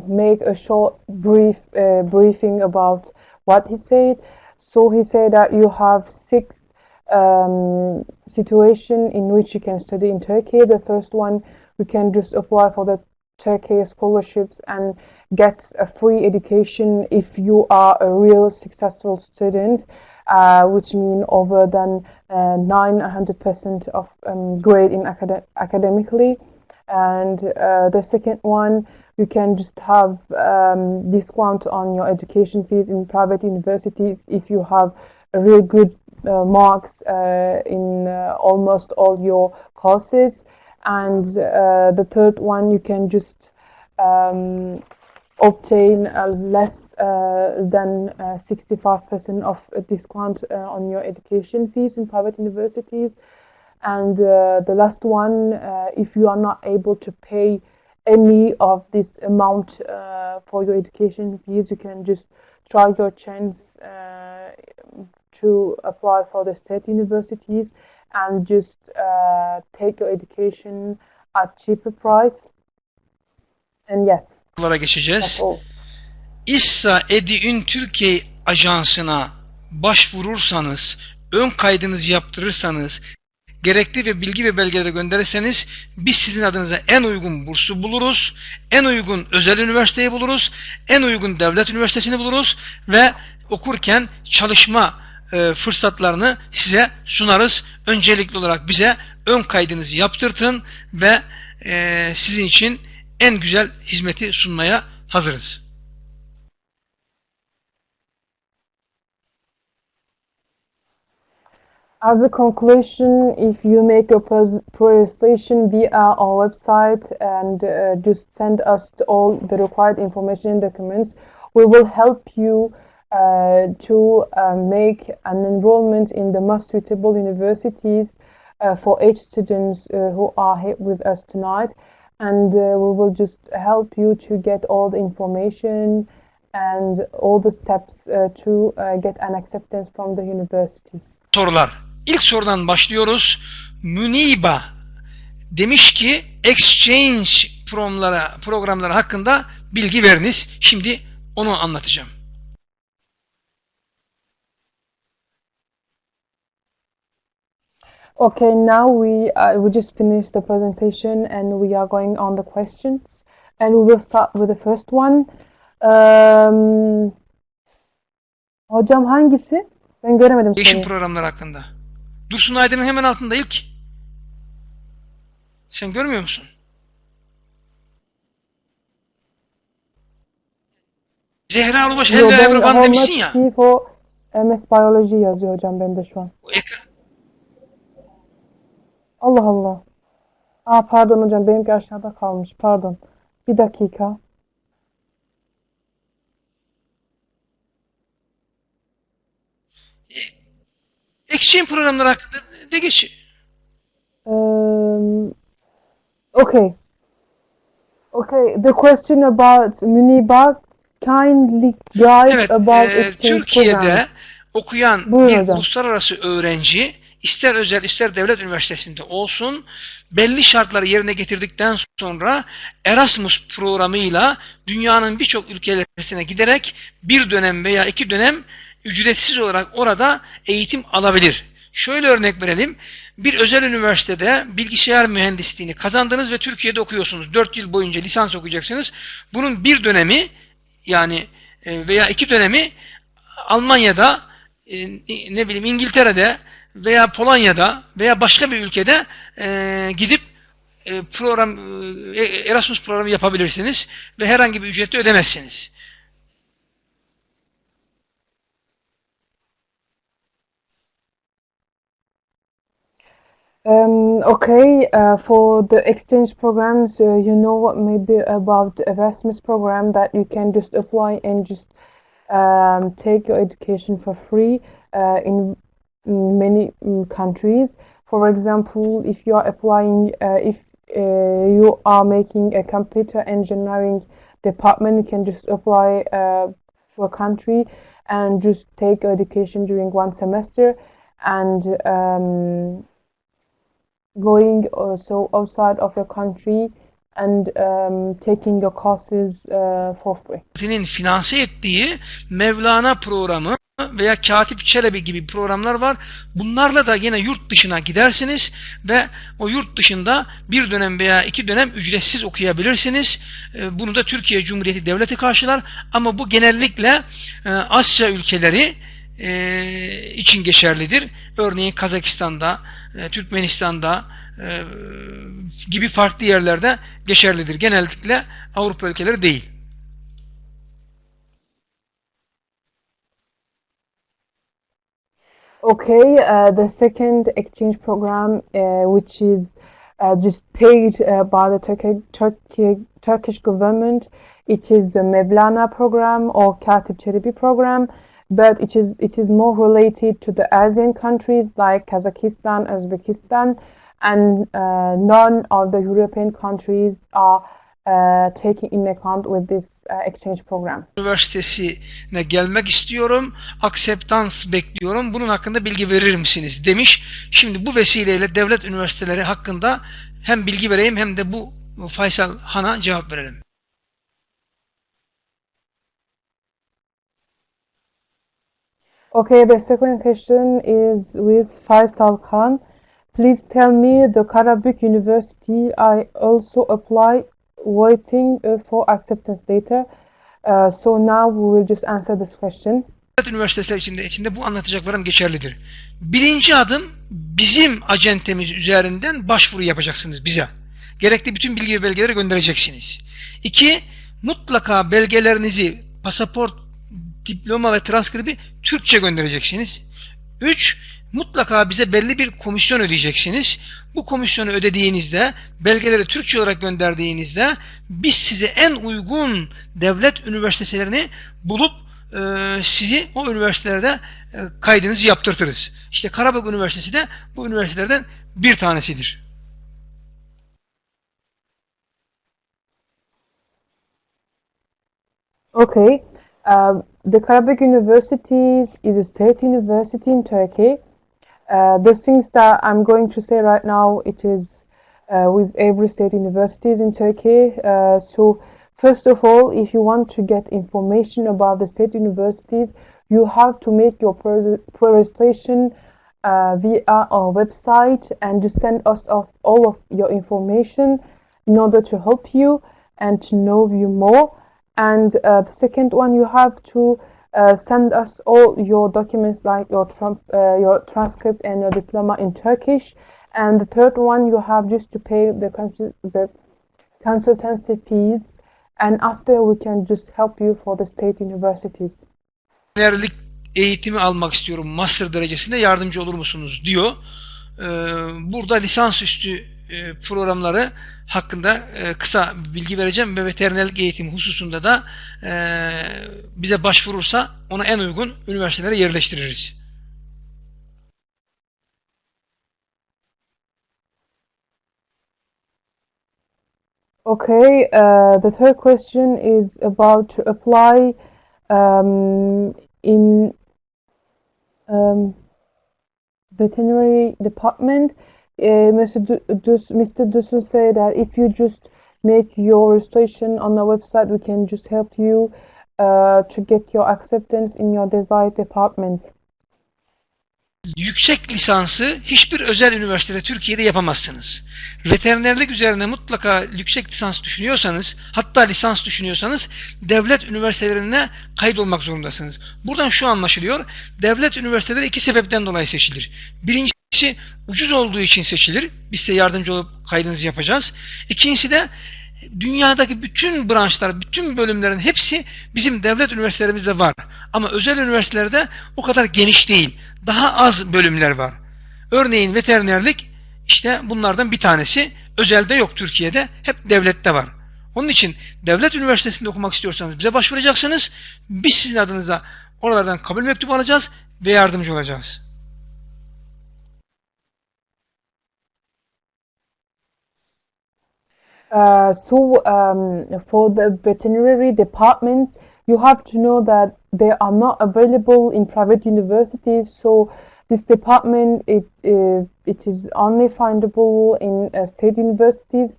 make a short briefing about what he said. So he said that you have six situation in which you can study in Turkey. The first one, you can just apply for the Turkey scholarships and get a free education if you are a real successful student, which mean over than 900% of grade in academically. And the second one, you can just have discount on your education fees in private universities if you have a real good marks in almost all your courses. And the third one, you can just obtain less than 65% of a discount on your education fees in private universities. And the last one, if you are not able to pay any of this amount for your education fees, you can just try your chance to apply for the state universities and just take your education at cheaper price. And yes, Geçeceğiz. that's all. İssa Ediün Türkiye Ajansı'na başvurursanız, ön kaydınızı yaptırırsanız, gerekli ve bilgi ve belgeleri gönderirseniz biz sizin adınıza en uygun bursu buluruz, en uygun özel üniversiteyi buluruz, en uygun devlet üniversitesini buluruz ve okurken çalışma fırsatlarını size sunarız. Öncelikli olarak bize ön kaydınızı yaptırtın ve sizin için en güzel hizmeti sunmaya hazırız. As a conclusion, if you make a presentation via our website and just send us all the required information and documents, we will help you to make an enrollment in the most suitable universities for each students who are here with us tonight. And we will just help you to get all the information and all the steps to get an acceptance from the universities. Sorular. İlk sorudan başlıyoruz. Muniba demiş ki exchange programları hakkında bilgi veriniz. Şimdi onu anlatacağım. Okay, now we just finished the presentation and we are going on the questions. And we will start with the first one. Hocam hangisi? Ben göremedim Değişim soruyu. programları hakkında. Dursun Aydın'ın hemen altında ilk. Sen görmüyor musun? Zehra Ulubaş Yo, Hello ben Everyone demişsin ya. for MS Biyoloji yazıyor hocam bende şu an. O ekran. Allah Allah. Pardon hocam, benimki aşağıda kalmış. Pardon. Bir dakika. Exchange programları hakkında de geç. Okay. Okay, the question about Muniba, kindly guide Evet, about exchange Türkiye'de programs. okuyan Buyurun bir hocam. uluslararası öğrenci ister özel ister devlet üniversitesinde olsun, belli şartları yerine getirdikten sonra Erasmus programıyla dünyanın birçok ülkelerine giderek bir dönem veya 2 dönem ücretsiz olarak orada eğitim alabilir. Şöyle örnek verelim. Bir özel üniversitede bilgisayar mühendisliğini kazandınız ve Türkiye'de okuyorsunuz. 4 yıl boyunca lisans okuyacaksınız. Bunun bir dönemi yani veya 2 dönemi Almanya'da, ne bileyim İngiltere'de veya Polonya'da veya başka bir ülkede gidip Erasmus programı yapabilirsiniz ve herhangi bir ücret de ödemezsiniz. Okay, for the exchange programs, you know what maybe about the Erasmus program that you can just apply and just take your education for free in many countries. For example, if you are applying, if you are making a computer engineering department, you can just apply for a country and just take education during 1 semester and going also outside of your country and taking your courses for free. Senin finanse ettiği Mevlana programı veya Katip Çelebi gibi programlar var. Bunlarla da yine yurt dışına gidersiniz ve o yurt dışında bir dönem veya 2 dönem ücretsiz okuyabilirsiniz. Bunu da Türkiye Cumhuriyeti Devleti karşılar ama bu genellikle Asya ülkeleri için geçerlidir. Örneğin Kazakistan'da, Türkmenistan'da gibi farklı yerlerde geçerlidir. Genellikle Avrupa ülkeleri değil. Okay, the second exchange program, which is just paid by the Turkish government, it is the Mevlana program or Katip Çelebi program, but it is more related to the Asian countries like Kazakhstan, Uzbekistan, and none of the European countries are taking in account with this exchange program. Üniversitesine gelmek istiyorum, acceptance bekliyorum, bunun hakkında bilgi verir misiniz demiş. Şimdi bu vesileyle devlet üniversiteleri hakkında hem bilgi vereyim hem de bu Faysal Han'a cevap verelim. Okay, the second question is with Faysal Khan. Please tell me the Karabük University. I also apply waiting for acceptance later. So now we will just answer this question. Devlet üniversiteleri içinde bu anlatacaklarım geçerlidir. Birinci adım bizim acentemiz üzerinden başvuru yapacaksınız bize. Gerekli bütün bilgi ve belgeleri göndereceksiniz. 2. Mutlaka belgelerinizi, pasaport, diploma ve transkribi Türkçe göndereceksiniz. 3. Mutlaka bize belli bir komisyon ödeyeceksiniz. Bu komisyonu ödediğinizde, belgeleri Türkçe olarak gönderdiğinizde biz size en uygun devlet üniversitelerini bulup sizi o üniversitelerde kaydınızı yaptırtırız. İşte Karabük Üniversitesi de bu üniversitelerden bir tanesidir. Okay, the Karabük University is a state university in Turkey. The things that I'm going to say right now, it is with every state universities in Turkey. So first of all, if you want to get information about the state universities, you have to make your pre-registration via our website and just send us all of your information in order to help you and to know you more. And the second one, you have to send us all your documents like your transcript and your diploma in Turkish. And the third one, you have just to pay the consultancy fees. And after, we can just help you for the state universities. Liderlik eğitimi almak istiyorum, master derecesinde yardımcı olur musunuz diyor. Burada lisansüstü programları hakkında kısa bilgi vereceğim ve veterinerlik eğitimi hususunda da bize başvurursa ona en uygun üniversitelere yerleştiririz. Okay, the third question is about to apply in veterinary department. Mr. Dusun said that if you just make your registration on our website, we can just help you to get your acceptance in your desired department. Yüksek lisansı hiçbir özel üniversitede Türkiye'de yapamazsınız. Veterinerlik üzerine mutlaka yüksek lisans düşünüyorsanız, hatta lisans düşünüyorsanız devlet üniversitelerine kaydolmak zorundasınız. Buradan şu anlaşılıyor, devlet üniversiteleri iki sebepten dolayı seçilir. Birincisi ucuz olduğu için seçilir. Biz size yardımcı olup kaydınızı yapacağız. İkincisi de dünyadaki bütün branşlar, bütün bölümlerin hepsi bizim devlet üniversitelerimizde var. Ama özel üniversitelerde o kadar geniş değil. Daha az bölümler var. Örneğin veterinerlik işte bunlardan bir tanesi. Özelde yok Türkiye'de. Hep devlette var. Onun için devlet üniversitesinde okumak istiyorsanız bize başvuracaksınız. Biz sizin adınıza oralardan kabul mektubu alacağız ve yardımcı olacağız. For the veterinary departments, you have to know that they are not available in private universities. So this department, it is only findable in state universities.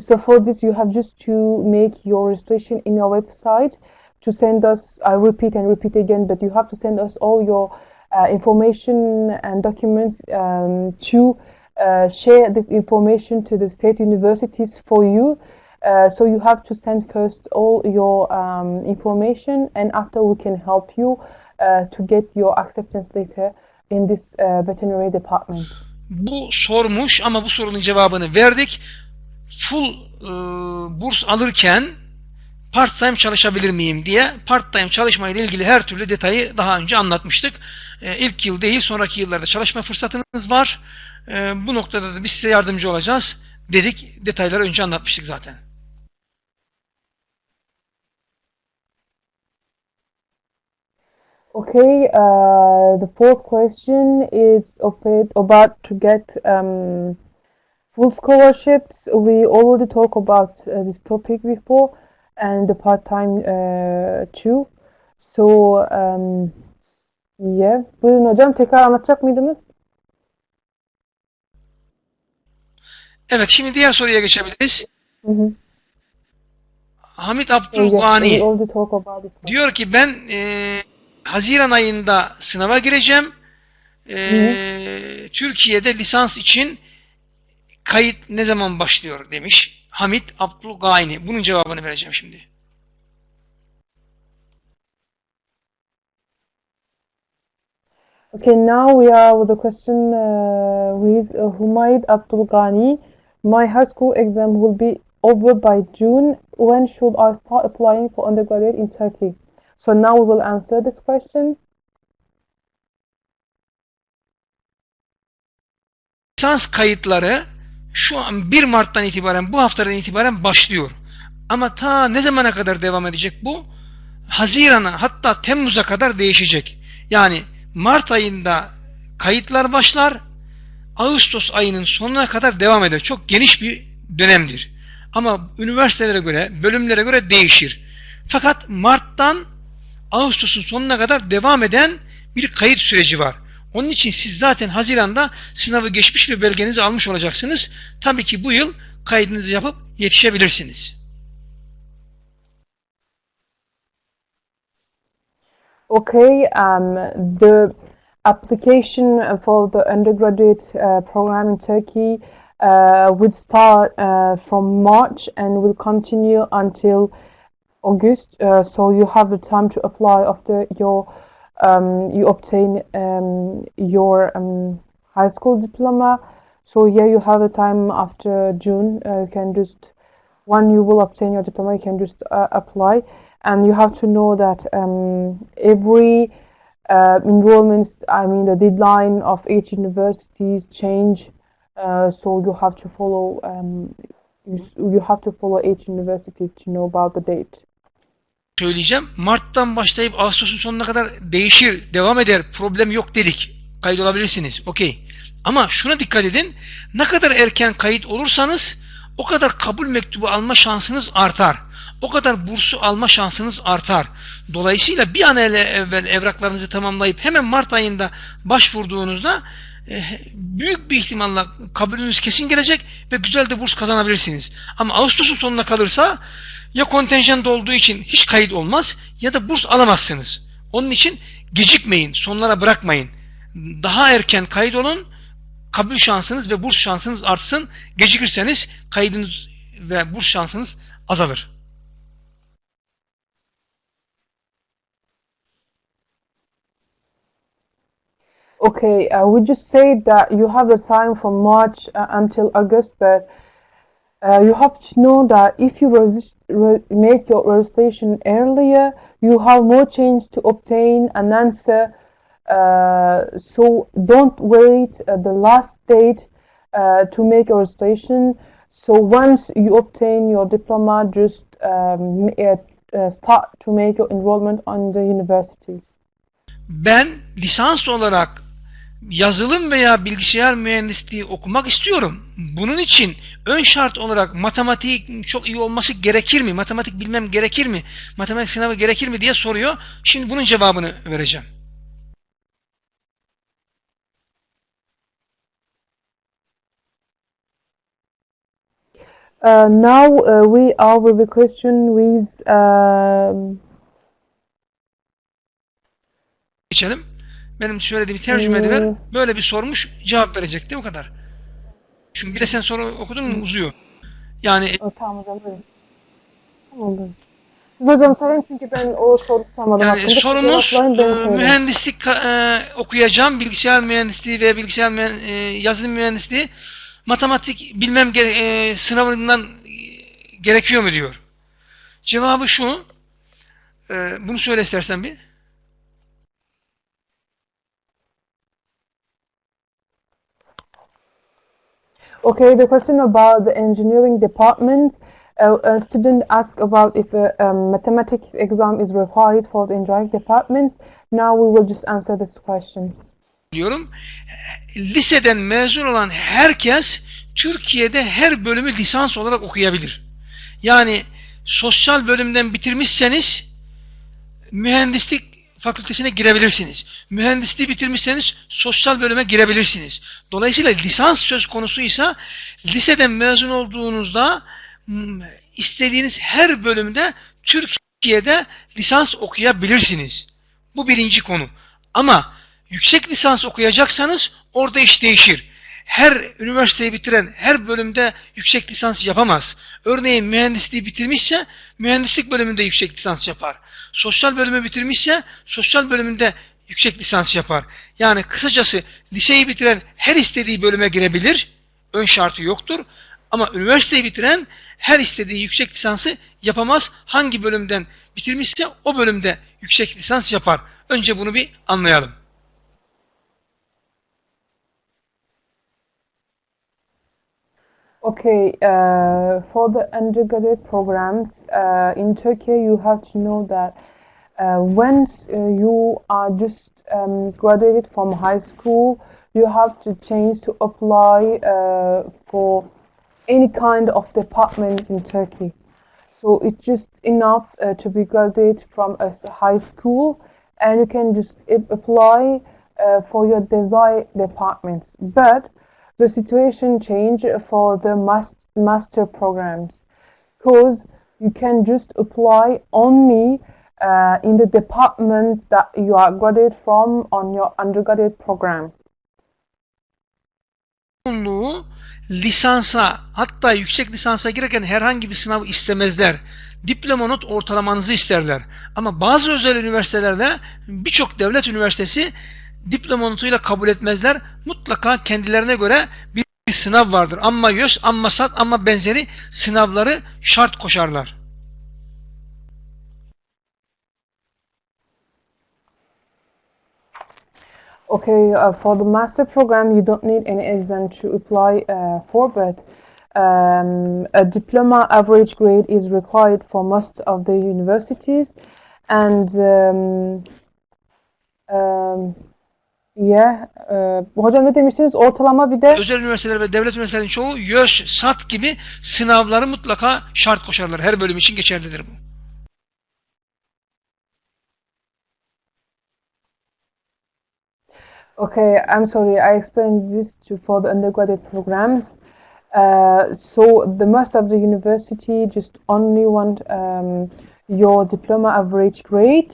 So for this, you have just to make your registration in your website to send us. I repeat and repeat again, but you have to send us all your information and documents to share this information to the state universities for you. So you have to send first all your information, and after we can help you to get your acceptance letter in this veterinary department. Bu sormuş ama bu sorunun cevabını verdik. Full burs alırken part-time çalışabilir miyim diye part-time çalışmayla ilgili her türlü detayı daha önce anlatmıştık. İlk yıl değil, sonraki yıllarda çalışma fırsatınız var. Bu noktada da biz size yardımcı olacağız dedik. Detayları önce anlatmıştık zaten. Okay, the fourth question is about to get full scholarships. We already talked about this topic before, and the part-time too. So, yeah. Buyurun hocam, tekrar anlatacak mıydınız? Evet, şimdi diğer soruya geçebiliriz. Hı-hı. Hamit Abdülgani Yes, diyor ki ben Haziran ayında sınava gireceğim. Türkiye'de lisans için kayıt ne zaman başlıyor demiş Hamit Abdülgani. Bunun cevabını vereceğim şimdi. Okay, now we are with the question with Humaid Abdulghani. My high school exam will be over by June. When should I start applying for undergraduate in Turkey? So now we will answer this question. Lisans kayıtları şu an 1 Mart'tan itibaren, bu haftadan itibaren başlıyor. Ama ta ne zamana kadar devam edecek bu? Haziran'a, hatta Temmuz'a kadar değişecek. Yani Mart ayında kayıtlar başlar, Ağustos ayının sonuna kadar devam eder. Çok geniş bir dönemdir. Ama üniversitelere göre, bölümlere göre değişir. Fakat Mart'tan Ağustos'un sonuna kadar devam eden bir kayıt süreci var. Onun için siz zaten Haziran'da sınavı geçmiş ve belgenizi almış olacaksınız. Tabii ki bu yıl kaydınızı yapıp yetişebilirsiniz. Okay, the application for the undergraduate program in Turkey would start from March and will continue until August. So you have the time to apply after you obtain your high school diploma. So yeah, you have the time after June. You can just, when you will obtain your diploma, you can just apply. And you have to know that every enrollments, I mean the deadline of each universities change. So you have to follow each universities to know about the date. Söyleyeceğim. Mart'tan başlayıp Ağustos'un sonuna kadar değişir, devam eder, problem yok dedik. Kayıt olabilirsiniz. Okey. Ama şuna dikkat edin. Ne kadar erken kayıt olursanız o kadar kabul mektubu alma şansınız artar. O kadar bursu alma şansınız artar. Dolayısıyla bir an evvel evraklarınızı tamamlayıp hemen Mart ayında başvurduğunuzda büyük bir ihtimalle kabulünüz kesin gelecek ve güzel de burs kazanabilirsiniz. Ama Ağustos'un sonuna kalırsa ya kontenjan olduğu için hiç kayıt olmaz ya da burs alamazsınız. Onun için gecikmeyin, sonlara bırakmayın. Daha erken kayıt olun, kabul şansınız ve burs şansınız artsın. Gecikirseniz kaydınız ve burs şansınız azalır. Okay, we just said that you have the time from March until August, but you have to know that if you make your registration earlier, you have more chance to obtain an answer. So don't wait the last date to make your registration. So once you obtain your diploma, just start to make your enrollment on the universities. Ben lisans olarak yazılım veya bilgisayar mühendisliği okumak istiyorum. Bunun için ön şart olarak matematik çok iyi olması gerekir mi? Matematik bilmem gerekir mi? Matematik sınavı gerekir mi diye soruyor. Şimdi bunun cevabını vereceğim. Now we are with the question with geçelim. Benim söylediğimi tercüme ediver. Böyle bir sormuş, cevap verecekti o kadar. Çünkü bir de sen soru okudun mu uzuyor. Yani tamam hocam buyurun. Tamam buyurun. Siz hocam söyleyin çünkü ben o soru tutamadım. Yani sorumuz mühendislik okuyacağım, bilgisayar mühendisliği ve yazılım mühendisliği matematik bilmem sınavından gerekiyor mu diyor. Cevabı şu, bunu söyle istersen bir. Okay, the question about the engineering department, a student asked about if a mathematics exam is required for the engineering departments. Now we will just answer these questions. Diyorum. Liseden mezun olan herkes Türkiye'de her bölümü lisans olarak okuyabilir. Yani sosyal bölümden bitirmişseniz mühendislik fakültesine girebilirsiniz. Mühendisliği bitirmişseniz sosyal bölüme girebilirsiniz. Dolayısıyla lisans söz konusuysa liseden mezun olduğunuzda istediğiniz her bölümde Türkiye'de lisans okuyabilirsiniz. Bu birinci konu. Ama yüksek lisans okuyacaksanız orada iş değişir. Her üniversiteyi bitiren her bölümde yüksek lisans yapamaz. Örneğin mühendisliği bitirmişse mühendislik bölümünde yüksek lisans yapar. Sosyal bölümü bitirmişse sosyal bölümünde yüksek lisans yapar. Yani kısacası liseyi bitiren her istediği bölüme girebilir. Ön şartı yoktur. Ama üniversiteyi bitiren her istediği yüksek lisansı yapamaz. Hangi bölümden bitirmişse o bölümde yüksek lisans yapar. Önce bunu bir anlayalım. Okay, for the undergraduate programs in Turkey, you have to know that once you are just graduated from high school, you have to change to apply for any kind of departments in Turkey. So it's just enough to be graduated from a high school, and you can just apply for your desired departments. But the situation changed for the master programs, because you can just apply only in the departments that you are graduated from on your undergraduate program. Lisansa, hatta yüksek lisansa girerken herhangi bir sınav istemezler. Diploma not ortalamanızı isterler. Ama bazı özel üniversitelerde, birçok devlet üniversitesi diploma notuyla kabul etmezler. Mutlaka kendilerine göre bir sınav vardır. Amma YÖS, amma SAT, amma benzeri sınavları şart koşarlar. Okay, for the master program, you don't need any exam to apply for, but a diploma average grade is required for most of the universities, and hocam ne demiştiniz? Ortalama bir de özel üniversiteler ve devlet üniversitelerinin çoğu YÖS, SAT gibi sınavları mutlaka şart koşarlar. Her bölüm için geçerlidir bu. Okay, I'm sorry, I explained this for the undergraduate programs. So the most of the university just only want your diploma average grade,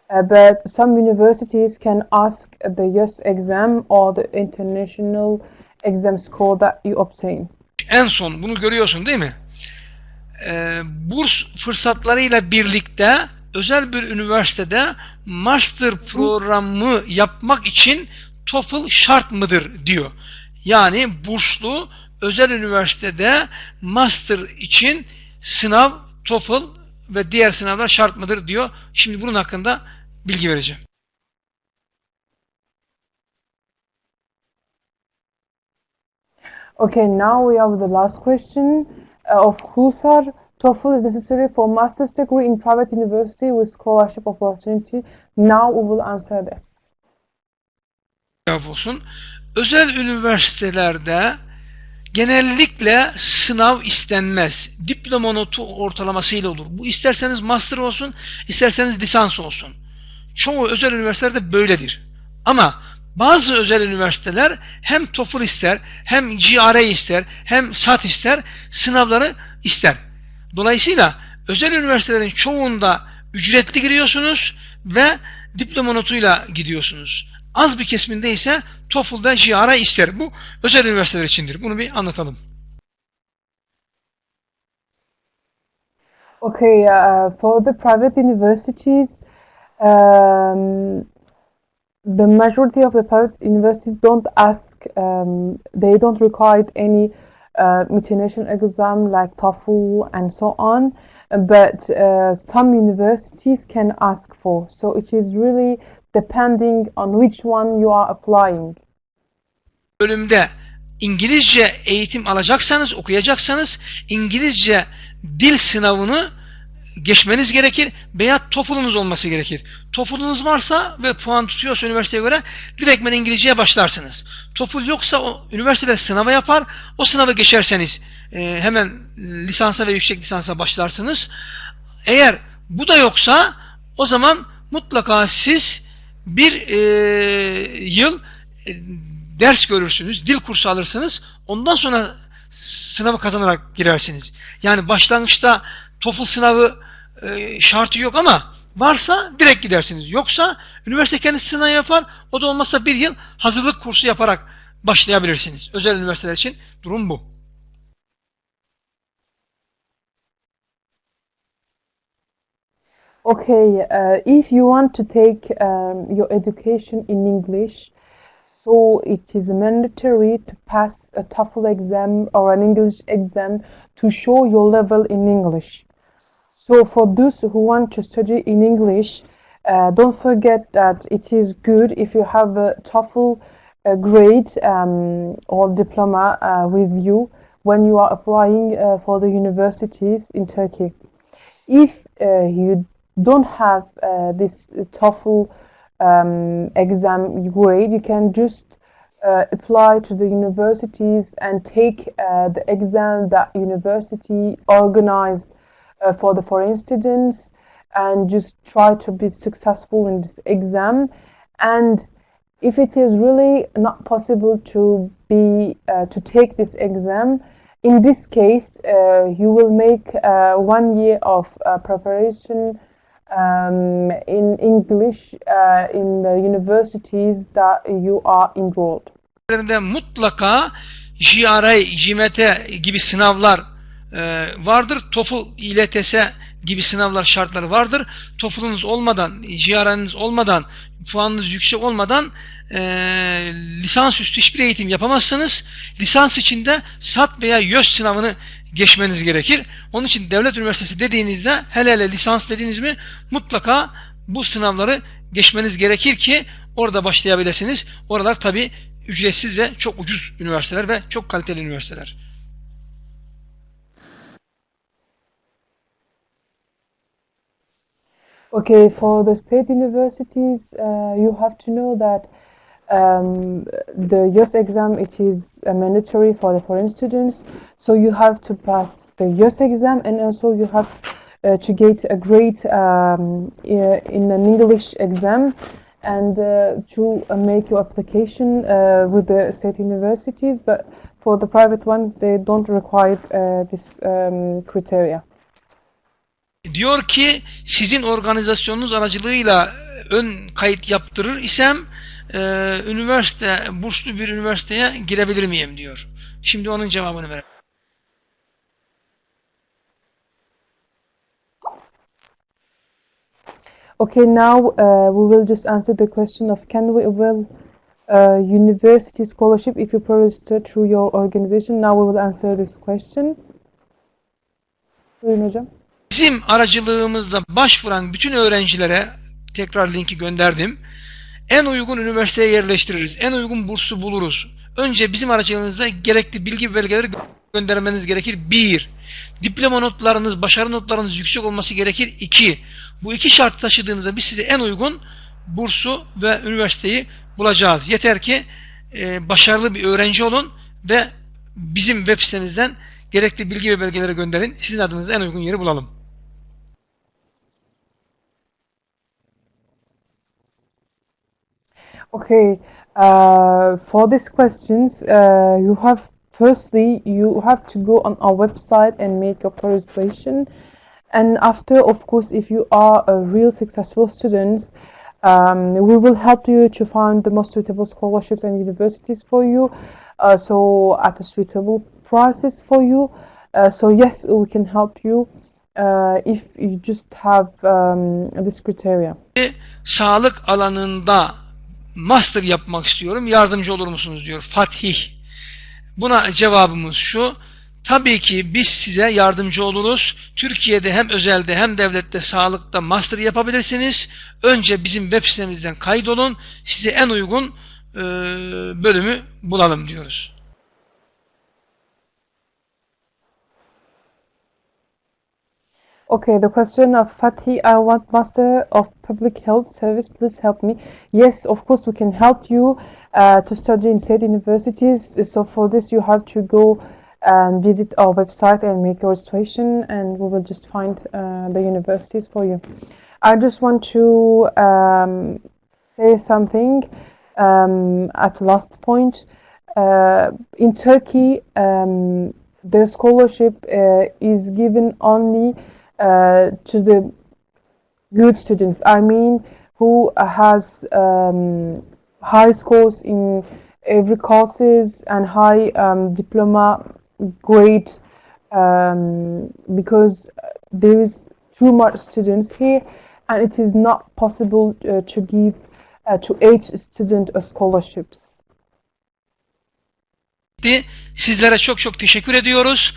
but some universities can ask the US exam or the international exam score that you obtain. En son bunu görüyorsun değil mi? Burs fırsatlarıyla birlikte özel bir üniversitede master programı yapmak için TOEFL şart mıdır diyor. Yani burslu özel üniversitede master için sınav TOEFL ve diğer sınavlar şart mıdır diyor. Şimdi bunun hakkında bilgi vereceğim. Okay, now we have the last question of Husar. TOEFL is necessary for master's degree in private university with scholarship opportunity. Now we will answer this. Cevap olsun. Özel üniversitelerde genellikle sınav istenmez. Diploma notu ortalamasıyla olur. Bu isterseniz master olsun, isterseniz lisans olsun. Çoğu özel üniversitelerde böyledir. Ama bazı özel üniversiteler hem TOEFL ister, hem GRE ister, hem SAT ister, sınavları ister. Dolayısıyla özel üniversitelerin çoğunda ücretli giriyorsunuz ve diploma notuyla gidiyorsunuz. Az bir kesiminde ise TOEFL ve GRE ister. Bu özel üniversiteler içindir. Bunu bir anlatalım. Okay, for the private universities, the majority of the private universities don't ask, they don't require any international exam like TOEFL and so on, but some universities can ask for. So it is really depending on which one you are applying. Bölümde İngilizce eğitim alacaksanız, okuyacaksanız İngilizce dil sınavını geçmeniz gerekir veya TOEFL'unuz olması gerekir. TOEFL'unuz varsa ve puan tutuyorsa üniversiteye göre direktmen İngilizceye başlarsınız. TOEFL yoksa o üniversitede sınava yapar. O sınavı geçerseniz hemen lisansa ve yüksek lisansa başlarsınız. Eğer bu da yoksa o zaman mutlaka siz bir yıl ders görürsünüz, dil kursu alırsınız. Ondan sonra sınavı kazanarak girersiniz. Yani başlangıçta TOEFL sınavı şartı yok ama varsa direkt gidersiniz. Yoksa üniversite kendisi sınav yapar. O da olmazsa bir yıl hazırlık kursu yaparak başlayabilirsiniz. Özel üniversiteler için durum bu. Okay, if you want to take your education in English, so it is mandatory to pass a TOEFL exam or an English exam to show your level in English. So for those who want to study in English, don't forget that it is good if you have a TOEFL grade or diploma with you when you are applying for the universities in Turkey. If you don't have this TOEFL exam grade, you can just apply to the universities and take the exam that university organized for the foreign students, and just try to be successful in this exam. And if it is really not possible to to take this exam, in this case you will make 1 year of preparation in English in the universities that you are enrolled. Mutlaka GRE, GMT gibi sınavlar vardır. TOEFL, ILTS gibi sınavlar şartları vardır. TOEFL'unuz olmadan, GRE'niz olmadan, puanınız yüksek olmadan lisansüstü hiçbir eğitim yapamazsınız. Lisans için de SAT veya YÖS sınavını geçmeniz gerekir. Onun için devlet üniversitesi dediğinizde, hele lisans dediğiniz mi, mutlaka bu sınavları geçmeniz gerekir ki orada başlayabilirsiniz. Oralar tabi ücretsiz ve çok ucuz üniversiteler ve çok kaliteli üniversiteler. Okay, for the state universities, you have to know that the US exam, it is mandatory for the foreign students, so you have to pass the US exam, and also you have to get a grade in an English exam, and to make your application with the state universities, but for the private ones they don't require this criteria. Diyor ki sizin organizasyonunuz aracılığıyla ön kayıt yaptırır isem burslu bir üniversiteye girebilir miyim diyor. Şimdi onun cevabını verelim. Okay, now we will just answer the question of can we avail university scholarship if you register through your organization. Now we will answer this question. Buyurun hocam. Bizim aracılığımızla başvuran bütün öğrencilere tekrar linki gönderdim. En uygun üniversiteye yerleştiririz. En uygun bursu buluruz. Önce bizim aracılığımızla gerekli bilgi ve belgeleri göndermeniz gerekir. 1. Diploma notlarınız, başarı notlarınız yüksek olması gerekir. 2. Bu iki şart taşıdığınızda biz size en uygun bursu ve üniversiteyi bulacağız. Yeter ki başarılı bir öğrenci olun ve bizim web sitemizden gerekli bilgi ve belgeleri gönderin. Sizin adınıza en uygun yeri bulalım. Okay, for these questions, you have to go on our website and make your registration. And after, of course, if you are a real successful student, we will help you to find the most suitable scholarships and universities for you, so at a suitable prices for you. So yes, we can help you if you just have this criteria. Sağlık alanında master yapmak istiyorum, yardımcı olur musunuz diyor Fatih. Buna cevabımız şu: tabii ki biz size yardımcı oluruz. Türkiye'de hem özelde hem devlette sağlıkta master yapabilirsiniz. Önce bizim web sitemizden kaydolun. Size en uygun bölümü bulalım diyoruz. Okay, the question of Fatih, I want Master of Public Health Service, please help me. Yes, of course we can help you to study in state universities. So for this you have to go and visit our website and make your registration, and we will just find the universities for you. I just want to say something at last point. In Turkey, the scholarship is given only to the good students. I mean, who has high scores in every courses and high diploma grade, because there is too much students here, and it is not possible to give to each student a scholarships. Sizlere çok çok teşekkür ediyoruz.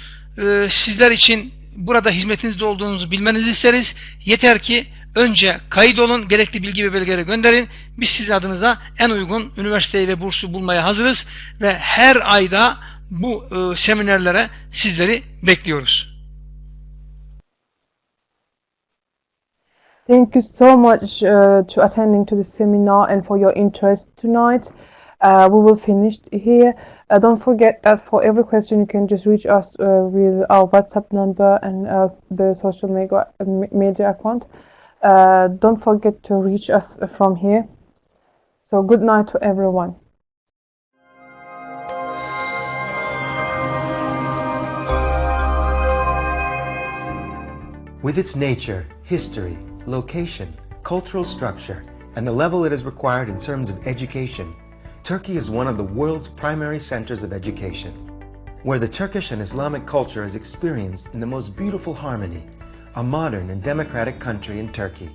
Sizler için burada hizmetinizde olduğunuzu bilmenizi isteriz. Yeter ki önce kaydolun, gerekli bilgi ve belgeleri gönderin. Biz sizin adınıza en uygun üniversiteyi ve bursu bulmaya hazırız ve her ayda bu seminerlere sizleri bekliyoruz. Thank you so much to attending to this seminar and for your interest tonight. We will finish here. Don't forget that for every question you can just reach us with our WhatsApp number and the social media account. Don't forget to reach us from here. So good night to everyone. With its nature, history, location, cultural structure, and the level it is required in terms of education, Turkey is one of the world's primary centers of education, where the Turkish and Islamic culture is experienced in the most beautiful harmony, a modern and democratic country in Turkey.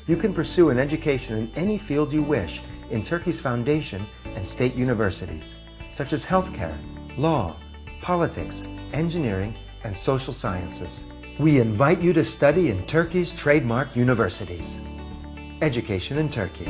You can pursue an education in any field you wish in Turkey's foundation and state universities, such as healthcare, law, politics, engineering, and social sciences. We invite you to study in Turkey's trademark universities. Education in Turkey.